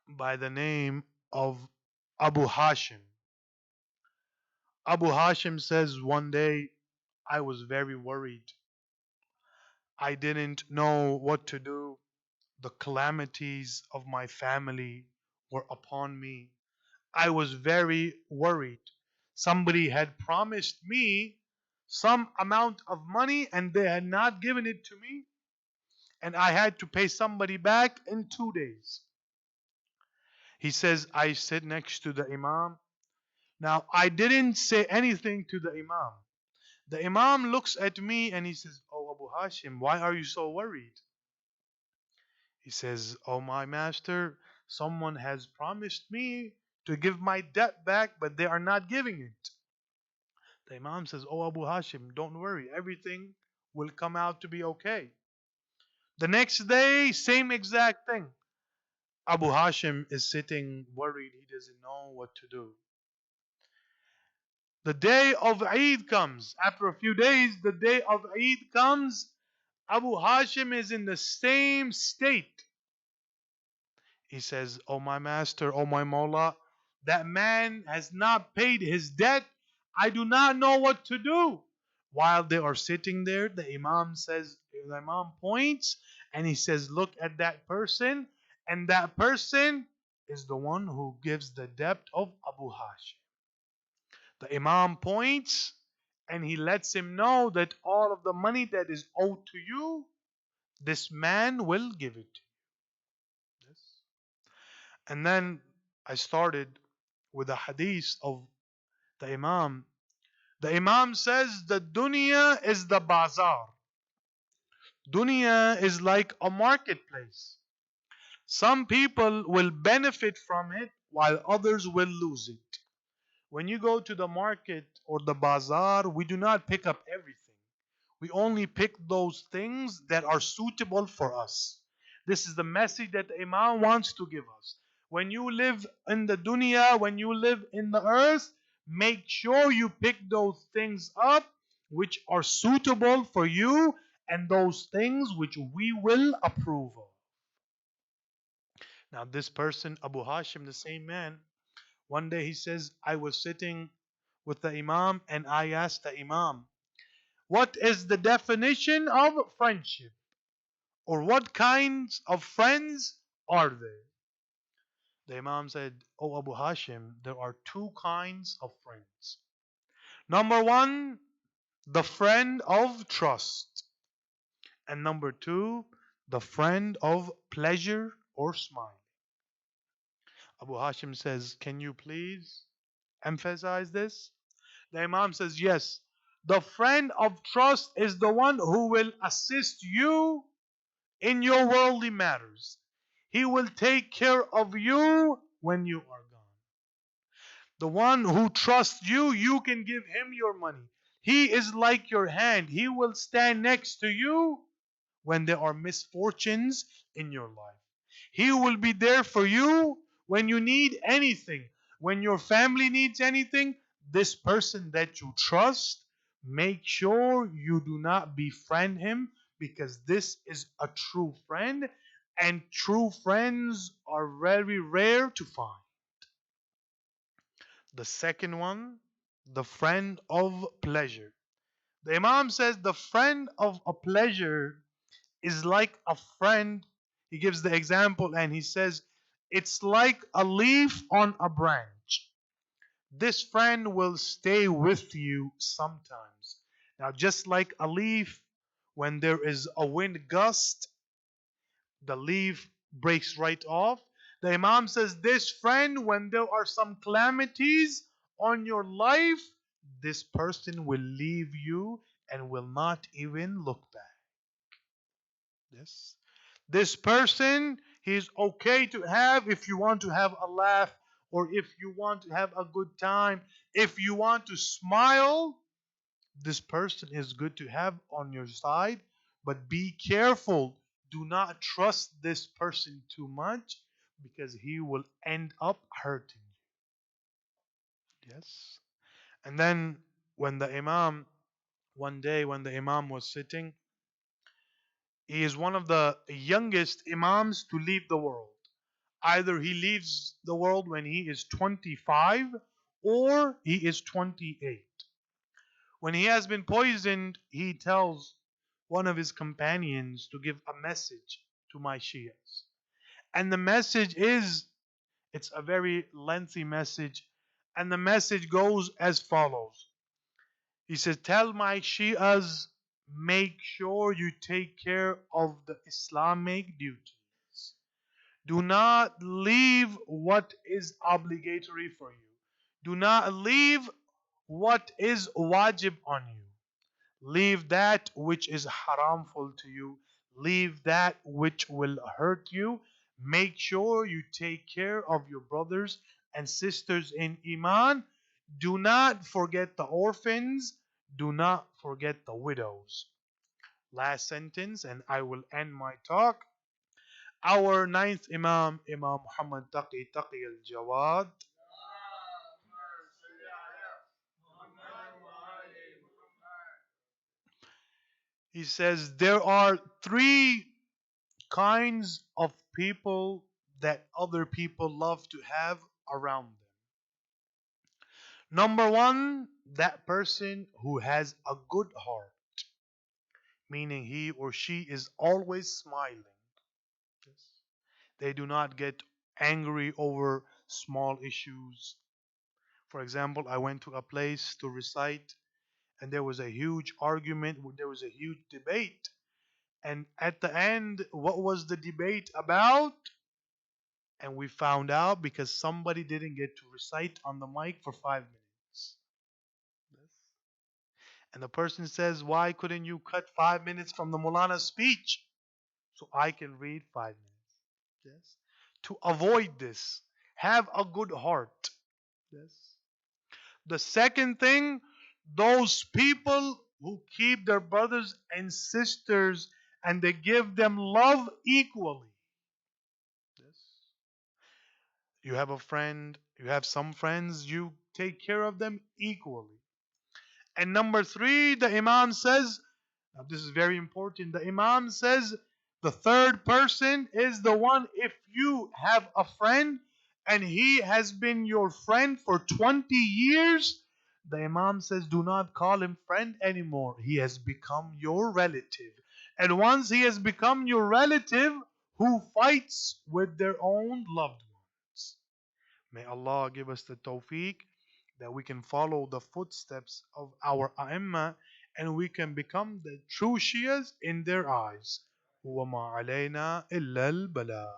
by the name of Abu Hashim. Abu Hashim says, one day I was very worried. I didn't know what to do. The calamities of my family were upon me. I was very worried. Somebody had promised me some amount of money and they had not given it to me, and I had to pay somebody back in 2 days. He says, I sit next to the Imam. Now, I didn't say anything to the Imam. The Imam looks at me and he says, "Oh, Abu Hashim, why are you so worried?" He says, "Oh, my master, someone has promised me to give my debt back, but they are not giving it." The Imam says, "Oh, Abu Hashim, don't worry. Everything will come out to be okay." The next day, same exact thing. Abu Hashim is sitting worried. He doesn't know what to do. The day of Eid comes. After a few days, the day of Eid comes. Abu Hashim is in the same state. He says, "Oh, my master, oh, my Mawla, that man has not paid his debt. I do not know what to do." While they are sitting there, the Imam points and he says, "Look at that person." And that person is the one who gives the debt of Abu Hashim. The Imam points and he lets him know that all of the money that is owed to you, this man will give it to you. Yes. And then I started with the hadith of the Imam. The Imam says the dunya is the bazaar. Dunya is like a marketplace. Some people will benefit from it while others will lose it. When you go to the market or the bazaar, we do not pick up everything. We only pick those things that are suitable for us. This is the message that the Imam wants to give us. When you live in the dunya, when you live in the earth, make sure you pick those things up which are suitable for you and those things which we will approve of. Now, this person, Abu Hashim, the same man, one day he says, I was sitting with the Imam and I asked the Imam, what is the definition of friendship? Or what kinds of friends are there? The Imam said, Oh Abu Hashim, there are two kinds of friends. Number one, the friend of trust. And number two, the friend of pleasure or smile. Abu Hashim says, Can you please emphasize this? The Imam says, Yes. The friend of trust is the one who will assist you in your worldly matters. He will take care of you when you are gone. The one who trusts you, you can give him your money. He is like your hand. He will stand next to you when there are misfortunes in your life. He will be there for you when you need anything. When your family needs anything, this person that you trust, make sure you do not befriend him because this is a true friend and true friends are very rare to find. The second one, the friend of pleasure. The Imam says the friend of a pleasure is like a friend. He gives the example and he says, it's like a leaf on a branch. This friend will stay with you sometimes. Now, just like a leaf, when there is a wind gust, the leaf breaks right off. The Imam says, this friend, when there are some calamities on your life, this person will leave you and will not even look back. Yes. This person, he's okay to have if you want to have a laugh or if you want to have a good time. If you want to smile, this person is good to have on your side. But be careful. Do not trust this person too much because he will end up hurting you. Yes. And then when the Imam, one day when the Imam was sitting, he is one of the youngest Imams to leave the world. Either he leaves the world when he is 25 or he is 28. When he has been poisoned, he tells one of his companions to give a message to my Shias. And the message is, it's a very lengthy message, and the message goes as follows. He says, tell my Shias, make sure you take care of the Islamic duties. Do not leave what is obligatory for you. Do not leave what is wajib on you. Leave that which is haramful to you. Leave that which will hurt you. Make sure you take care of your brothers and sisters in Iman. Do not forget the orphans. Do not forget the widows. Last sentence, and I will end my talk. Our ninth Imam, Imam Muhammad Taqi al-Jawad, he says there are three kinds of people that other people love to have around them. Number one, that person who has a good heart, meaning he or she is always smiling. Yes. They do not get angry over small issues. For example, I went to a place to recite, and there was a huge argument, there was a huge debate. And at the end, what was the debate about? And we found out because somebody didn't get to recite on the mic for 5 minutes. Yes. And the person says, why couldn't you cut 5 minutes from the Mulana's speech so I can read 5 minutes? Yes. To avoid this, have a good heart. Yes. The second thing, those people who keep their brothers and sisters and they give them love equally. Yes. You have a friend, you have some friends, you take care of them equally. And number three, the Imam says, now this is very important. The Imam says the third person is the one if you have a friend and he has been your friend for 20 years, the Imam says do not call him friend anymore. He has become your relative. And once he has become your relative, who fights with their own loved ones. May Allah give us the tawfiq that we can follow the footsteps of our A'imma and we can become the true Shias in their eyes. وَمَا عَلَيْنَا إِلَّا الْبَلَاغُ.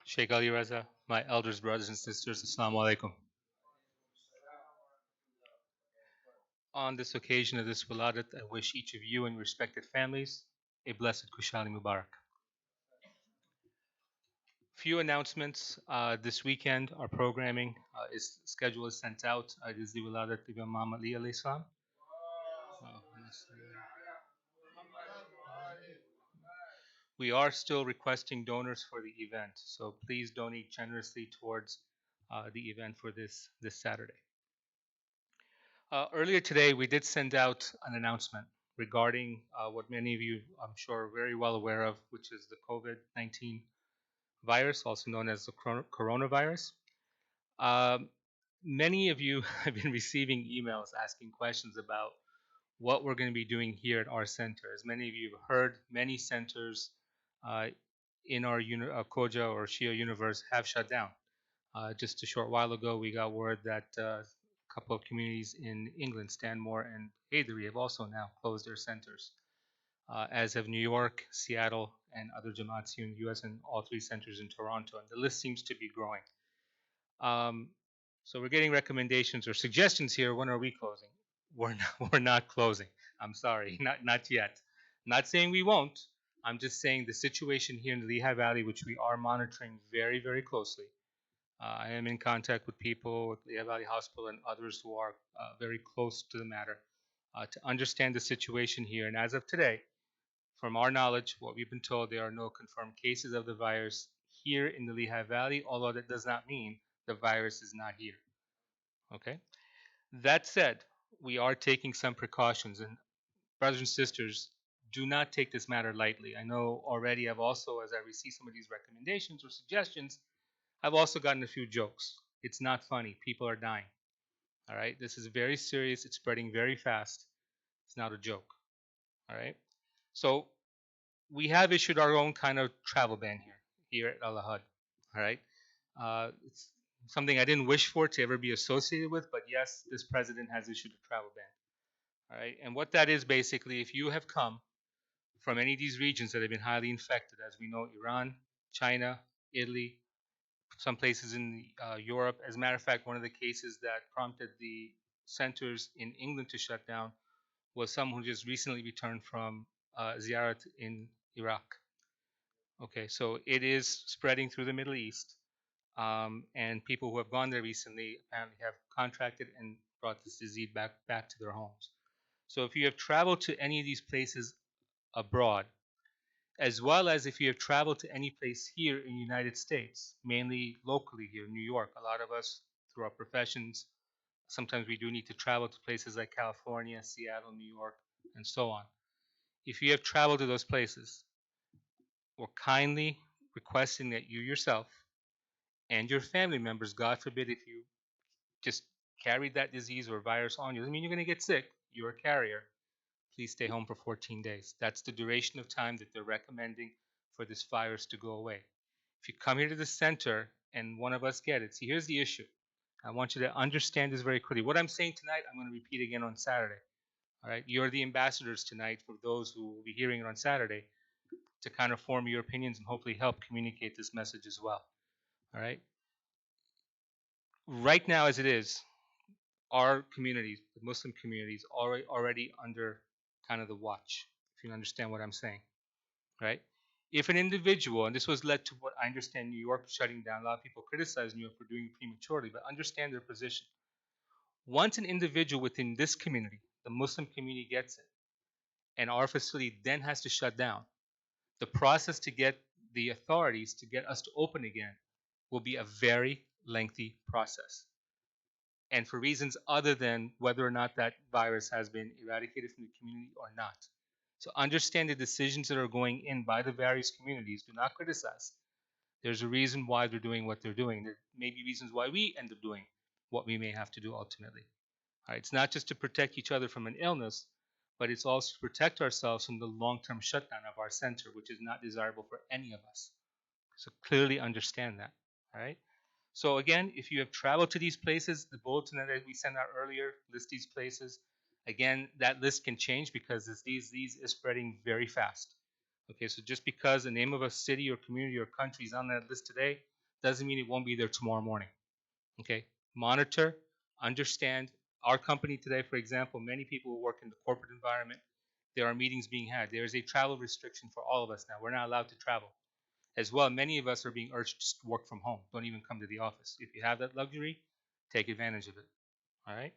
Sheikh Ali Reza, my elders, brothers and sisters, Assalamu alaikum. On this occasion of this Wiladat, I wish each of you and your respected families a blessed Kushali Mubarak. Few announcements this weekend. Our programming schedule is sent out. It is the Wiladat Imam Muhammad alayhi salam. We are still requesting donors for the event, so please donate generously towards the event for this Saturday. Earlier today, we did send out an announcement regarding what many of you, I'm sure, are very well aware of, which is the COVID-19 virus, also known as the coronavirus. Many of you have been receiving emails asking questions about what we're going to be doing here at our center. As many of you have heard, many centers in our Koja or Shia universe have shut down. Just a short while ago, we got word that a couple of communities in England, Stanmore and Hadri, have also now closed their centers, as have New York, Seattle, and other Jamaats here in the U.S. and all three centers in Toronto. And the list seems to be growing. So we're getting recommendations or suggestions here. When are we closing? We're not closing. I'm sorry, not yet. Not saying we won't. I'm just saying the situation here in the Lehigh Valley, which we are monitoring very, very closely. I am in contact with people at Lehigh Valley Hospital and others who are very close to the matter to understand the situation here. And as of today, from our knowledge, what we've been told, there are no confirmed cases of the virus here in the Lehigh Valley, although that does not mean the virus is not here. Okay? That said, we are taking some precautions, and brothers and sisters, do not take this matter lightly. I know already I've also, as I receive some of these recommendations or suggestions, I've also gotten a few jokes. It's not funny. People are dying. All right? This is very serious. It's spreading very fast. It's not a joke. All right? So we have issued our own kind of travel ban here at Al-Ahad. All right? It's something I didn't wish for to ever be associated with, but yes, this president has issued a travel ban. All right? And what that is basically, if you have come from any of these regions that have been highly infected, as we know, Iran, China, Italy, some places in Europe. As a matter of fact, one of the cases that prompted the centers in England to shut down was someone who just recently returned from Ziyarat in Iraq. Okay, so it is spreading through the Middle East, and people who have gone there recently apparently have contracted and brought this disease back to their homes. So if you have traveled to any of these places abroad, as well as if you have traveled to any place here in the United States, mainly locally here in New York. A lot of us, through our professions, sometimes we do need to travel to places like California, Seattle, New York, and so on. If you have traveled to those places, we're kindly requesting that you yourself and your family members, God forbid if you just carried that disease or virus on you. Doesn't mean you're going to get sick. You're a carrier. Please stay home for 14 days. That's the duration of time that they're recommending for this virus to go away. If you come here to the center and one of us get it, see, here's the issue. I want you to understand this very clearly. What I'm saying tonight, I'm going to repeat again on Saturday. All right, you're the ambassadors tonight for those who will be hearing it on Saturday to kind of form your opinions and hopefully help communicate this message as well. All right, right now as it is, our communities, the Muslim communities, already under kind of the watch. If you understand what I'm saying, right? If an individual, and this was led to what I understand New York shutting down, a lot of people criticize New York for doing it prematurely, but understand their position. Once an individual within this community, the Muslim community, gets it, and our facility then has to shut down, the process to get the authorities to get us to open again will be a very lengthy process. And for reasons other than whether or not that virus has been eradicated from the community or not. So understand the decisions that are going in by the various communities. Do not criticize. There's a reason why they're doing what they're doing. There may be reasons why we end up doing what we may have to do ultimately. All right, it's not just to protect each other from an illness, but it's also to protect ourselves from the long-term shutdown of our center, which is not desirable for any of us. So clearly understand that. All right. So again, if you have traveled to these places, the bulletin that we sent out earlier lists these places. Again, that list can change because this disease is spreading very fast. Okay, so just because the name of a city or community or country is on that list today doesn't mean it won't be there tomorrow morning. Okay, monitor, understand. Our company today, for example, many people who work in the corporate environment, there are meetings being had. There is a travel restriction for all of us now. We're not allowed to travel. As well, many of us are being urged to work from home. Don't even come to the office. If you have that luxury, take advantage of it. All right.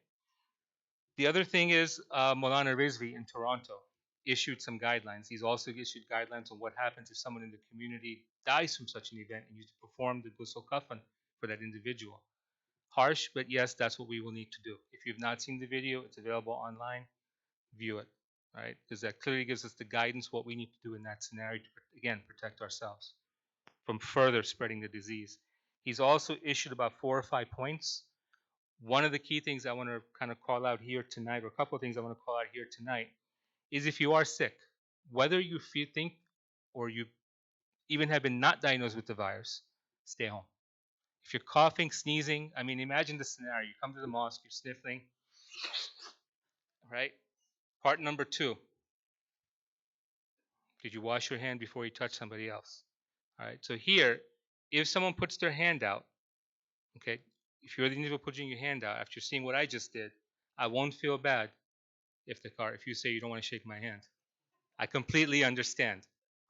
The other thing is Molana Rizvi in Toronto issued some guidelines. He's also issued guidelines on what happens if someone in the community dies from such an event and you perform the ghusl kafan for that individual. Harsh, but yes, that's what we will need to do. If you've not seen the video, it's available online. View it, right? Because that clearly gives us the guidance what we need to do in that scenario to again protect ourselves from further spreading the disease. He's also issued about 4 or 5 points. One of the key things I want to kind of call out here tonight, or a couple of things I want to call out here tonight, is if you are sick, whether you think or you even have been not diagnosed with the virus, stay home. If you're coughing, sneezing, I mean, imagine the scenario. You come to the mosque, you're sniffling, right? Part number two, did you wash your hand before you touch somebody else? All right, so here, if someone puts their hand out, okay, if you're the individual putting your hand out after seeing what I just did, I won't feel bad if you say you don't want to shake my hand. I completely understand.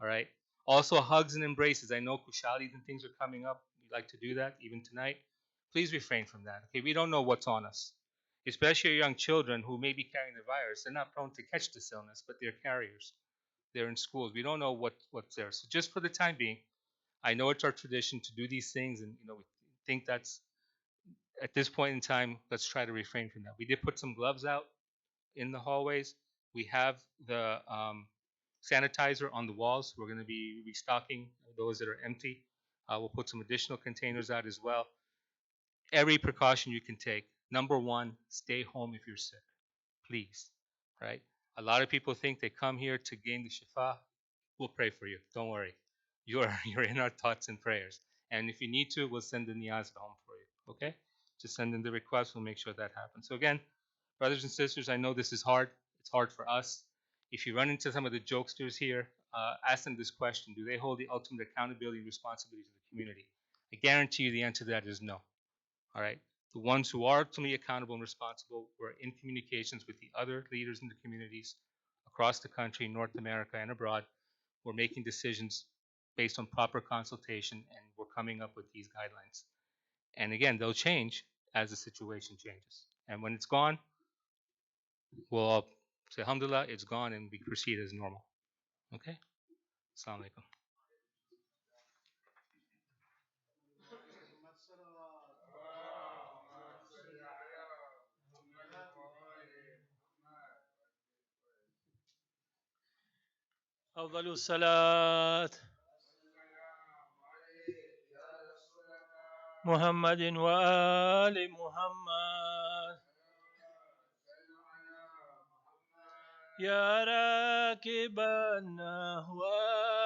All right. Also, hugs and embraces. I know kushalis and things are coming up. You like to do that even tonight. Please refrain from that. Okay, we don't know what's on us, especially young children who may be carrying the virus. They're not prone to catch this illness, but they're carriers. They're in schools. We don't know what's there. So just for the time being, I know it's our tradition to do these things, and we think that's at this point in time. Let's try to refrain from that. We did put some gloves out in the hallways. We have the sanitizer on the walls. We're going to be restocking those that are empty. We'll put some additional containers out as well. Every precaution you can take. Number one, stay home if you're sick, please. Right? A lot of people think they come here to gain the shifa. We'll pray for you. Don't worry. You're in our thoughts and prayers. And if you need to, we'll send the niyaz home for you. Okay? Just send in the request. We'll make sure that happens. So again, brothers and sisters, I know this is hard. It's hard for us. If you run into some of the jokesters here, ask them this question: do they hold the ultimate accountability and responsibility to the community? I guarantee you the answer to that is no. All right. The ones who are ultimately accountable and responsible were in communications with the other leaders in the communities across the country, North America, and abroad. We're making decisions based on proper consultation, and we're coming up with these guidelines. And again, they'll change as the situation changes. And when it's gone, we'll all say, Alhamdulillah, it's gone, and we proceed as normal. Okay? Assalamu alaikum. أفضل الصلاة محمد وآل محمد. يا راكب النحو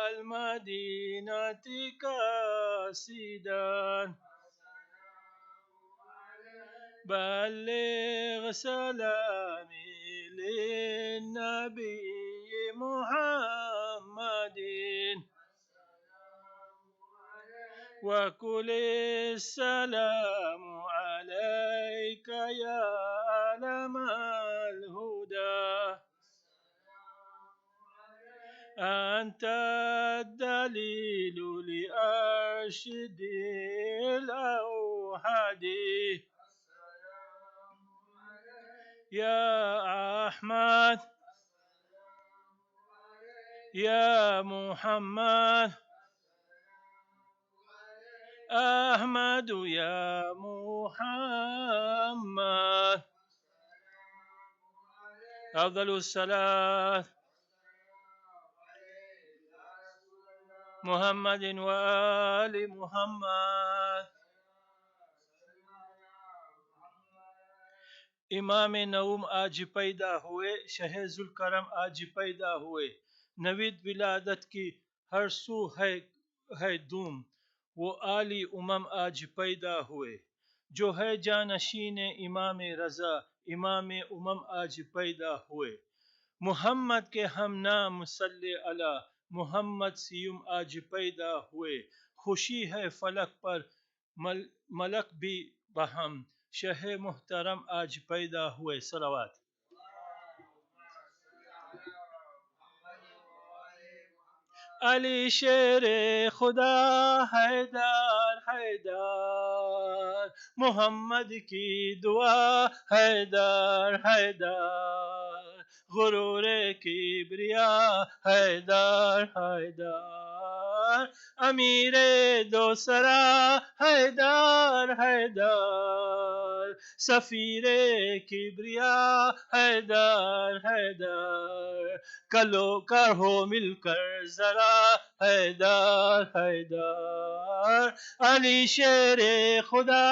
المدينة قاصدا بلغ سلامي للنبي محمد وكل السلام عليك يا علم الهدى. أنت الدليل لأرشد الأوحد يا أحمد يا محمد أحمد يا محمد. أفضل الصلاة محمد وآل محمد. امام نوم آج پیدا ہوئے، شہ ذوالکرم آج پیدا ہوئے، نوید ولادت کی ہر سو ہے دوم، وہ عالی امم آج پیدا ہوئے، جو ہے جانشین امام رضا، امام امم آج پیدا ہوئے، محمد کے ہم نام صلی علی محمد سیم آج پیدا ہوئے، خوشی ہے فلک پر ملک بھی بہم، شہ محترم آج پیدا ہوئے. صلوات. علی شیر خدا حیدر حیدر، محمد کی دعا حیدر حیدر، غرور کبریا حیدر حیدر، امیر دوسرا حیدر حیدر، سفیر کبریا حیدر حیدر، کلو کر ہو مل کر ذرا حیدر حیدر، علی شیر خدا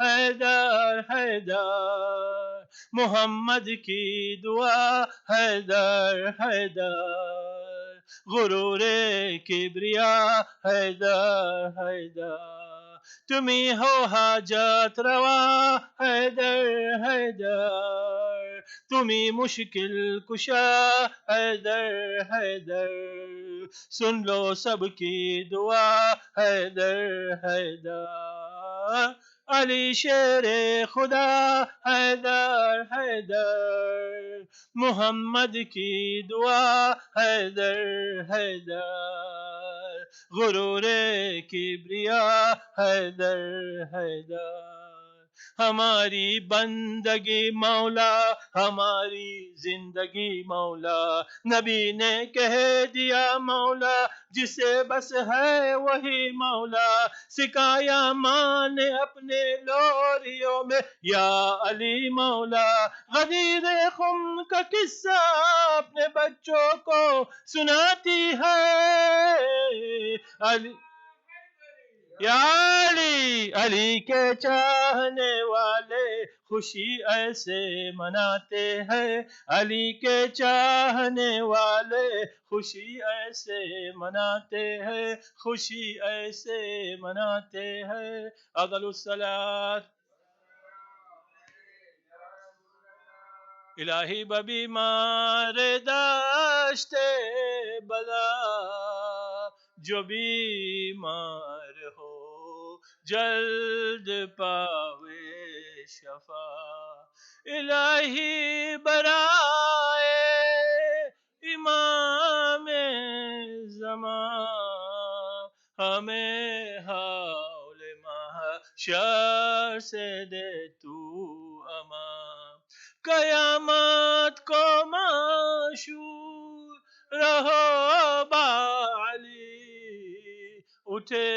حیدر حیدر، محمد کی دعا حیدر حیدر، غرور کبریا حیدر حیدر، تمہیں ہو حاجت روا حیدر حیدر، تمہیں مشکل کشا حیدر حیدر، سن لو سب کی دعا حیدر حیدر، علی شیر خدا حیدر حیدر، محمد کی دعا حیدر حیدر، غرور کبریا حیدر حیدر، ہماری بندگی مولا ہماری زندگی مولا، نبی نے کہہ دیا مولا، جسے بس ہے وہی مولا، سکھایا ماں نے اپنے لوریوں میں یا علی مولا، غدیر خم کا قصہ اپنے بچوں کو سناتی ہے علی، یا علی کے چاہنے والے خوشی ایسے مناتے ہیں، علی کے چاہنے والے خوشی ایسے مناتے ہیں، خوشی ایسے مناتے ہیں. افضل الصلاۃ الہی ببیمار داشت بلا، جو بیمار ہو جلد پاوے شفا، الہی برائے امام زمان، ہمیں حول محشر سے دے تو امان، قیامت کو معشور رہو بعلی، اٹھے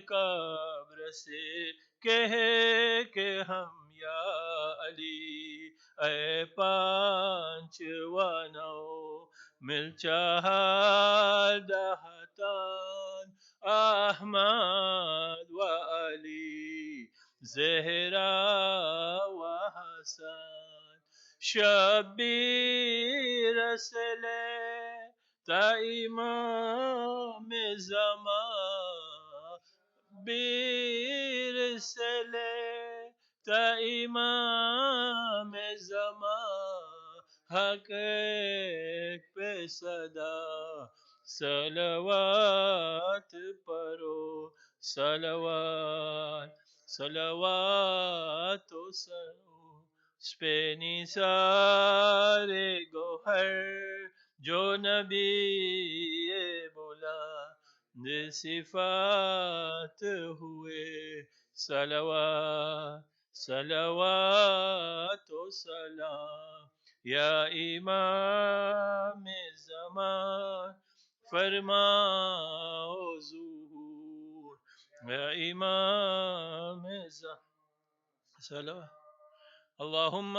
قبر سے کہے کہ ہم یا علی، اے پانچ و نو مل چہدہتان احمد و علی. زهرا وحسن شبیر سله تا امام زمان برسله تا امام زمان حق پہ صدا صلوات پرو صلوات صلوات و سلام پہ نثار گوہر جو نبی بلند صفات ہوئے صلوات صلوات و سلام یا امام زمان فرماؤ ظہور یا امام زمان صلوات اللهم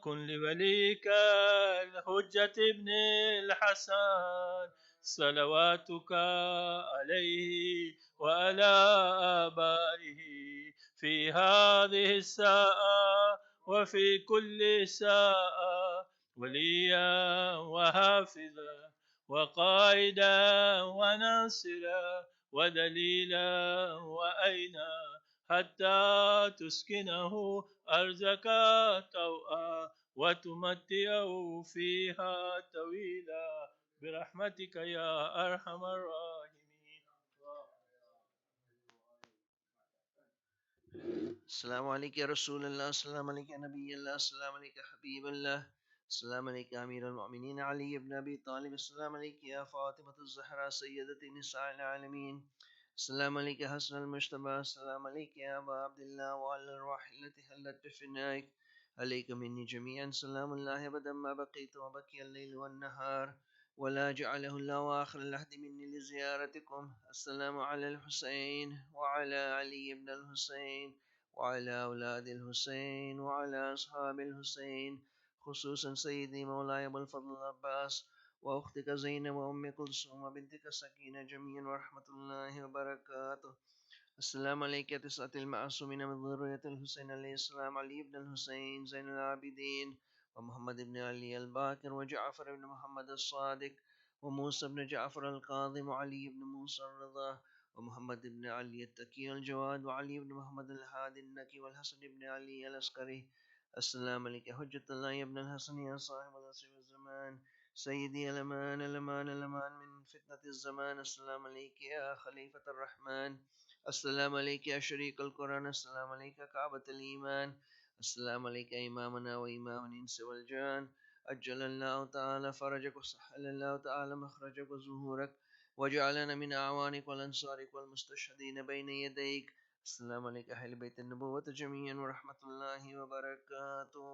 كن لوليك الحجة ابن الحسن صلواتك عليه وعلى آبائه في هذه الساعة وفي كل ساعة وليا وحافظا وقائدا وناصرا ودليلا وأينا حتى تسكنه أرزك طوعا وتمتعه فيها طويلا برحمتك يا أرحم الراحمين. السلام علیکم یا رسول اللہ، السلام علیکم نبی اللہ، السلام علیکم حبیب اللہ، السلام علیکم امیر المؤمنین علی ابن ابی طالب، السلام علیکم یا فاطمۃ الزہرا سیدۃ نساء العالمین، السلام علیکم حسن المجتبی، السلام علیکم یا ابا عبداللہ وعلی الارواح التي حلت بفنائک، علیکم منی جميعا سلام اللہ ابدا ما بقیت وبقی اللیل والنہار ولا جعله الله آخر العهد مني لزيارتكم. السلام على الحسين وعلى علي بن الحسين وعلى أولاد الحسين وعلى أصحاب الحسين، خصوصا سيدي مولاي أبو الفضل العباس وأختك زينب وأم كلثوم وبنتك سكينة جميعا ورحمة الله وبركاته. السلام عليك تسعة المعصومين من ذرية الحسين عليه السلام، علي بن الحسين زين العابدين ومحمد بن علي الباكر وجعفر بن محمد الصادق وموسى بن جعفر القاظم وعلي بن موسى الرضا ومحمد بن علي التقي الجواد وعلي بن محمد الهادي النقي والحسن بن علي العسكري. السلام عليك حجة الله يا ابن الحسن يا صاحب العصر والزمان، سيدي الأمان الأمان الأمان من فتنة الزمان. السلام عليك يا خليفة الرحمن، السلام عليك يا شريك القرآن، السلام عليك كعبة الإيمان، السلام عليك إمامنا وإمام الإنس والجان، أجل الله تعالى فرجك وسهل الله تعالى مخرجك وظهورك وجعلنا من أعوانك والأنصارك والمستشهدين بين يديك. السلام عليك أهل بيت النبوة جميعا ورحمة الله وبركاته.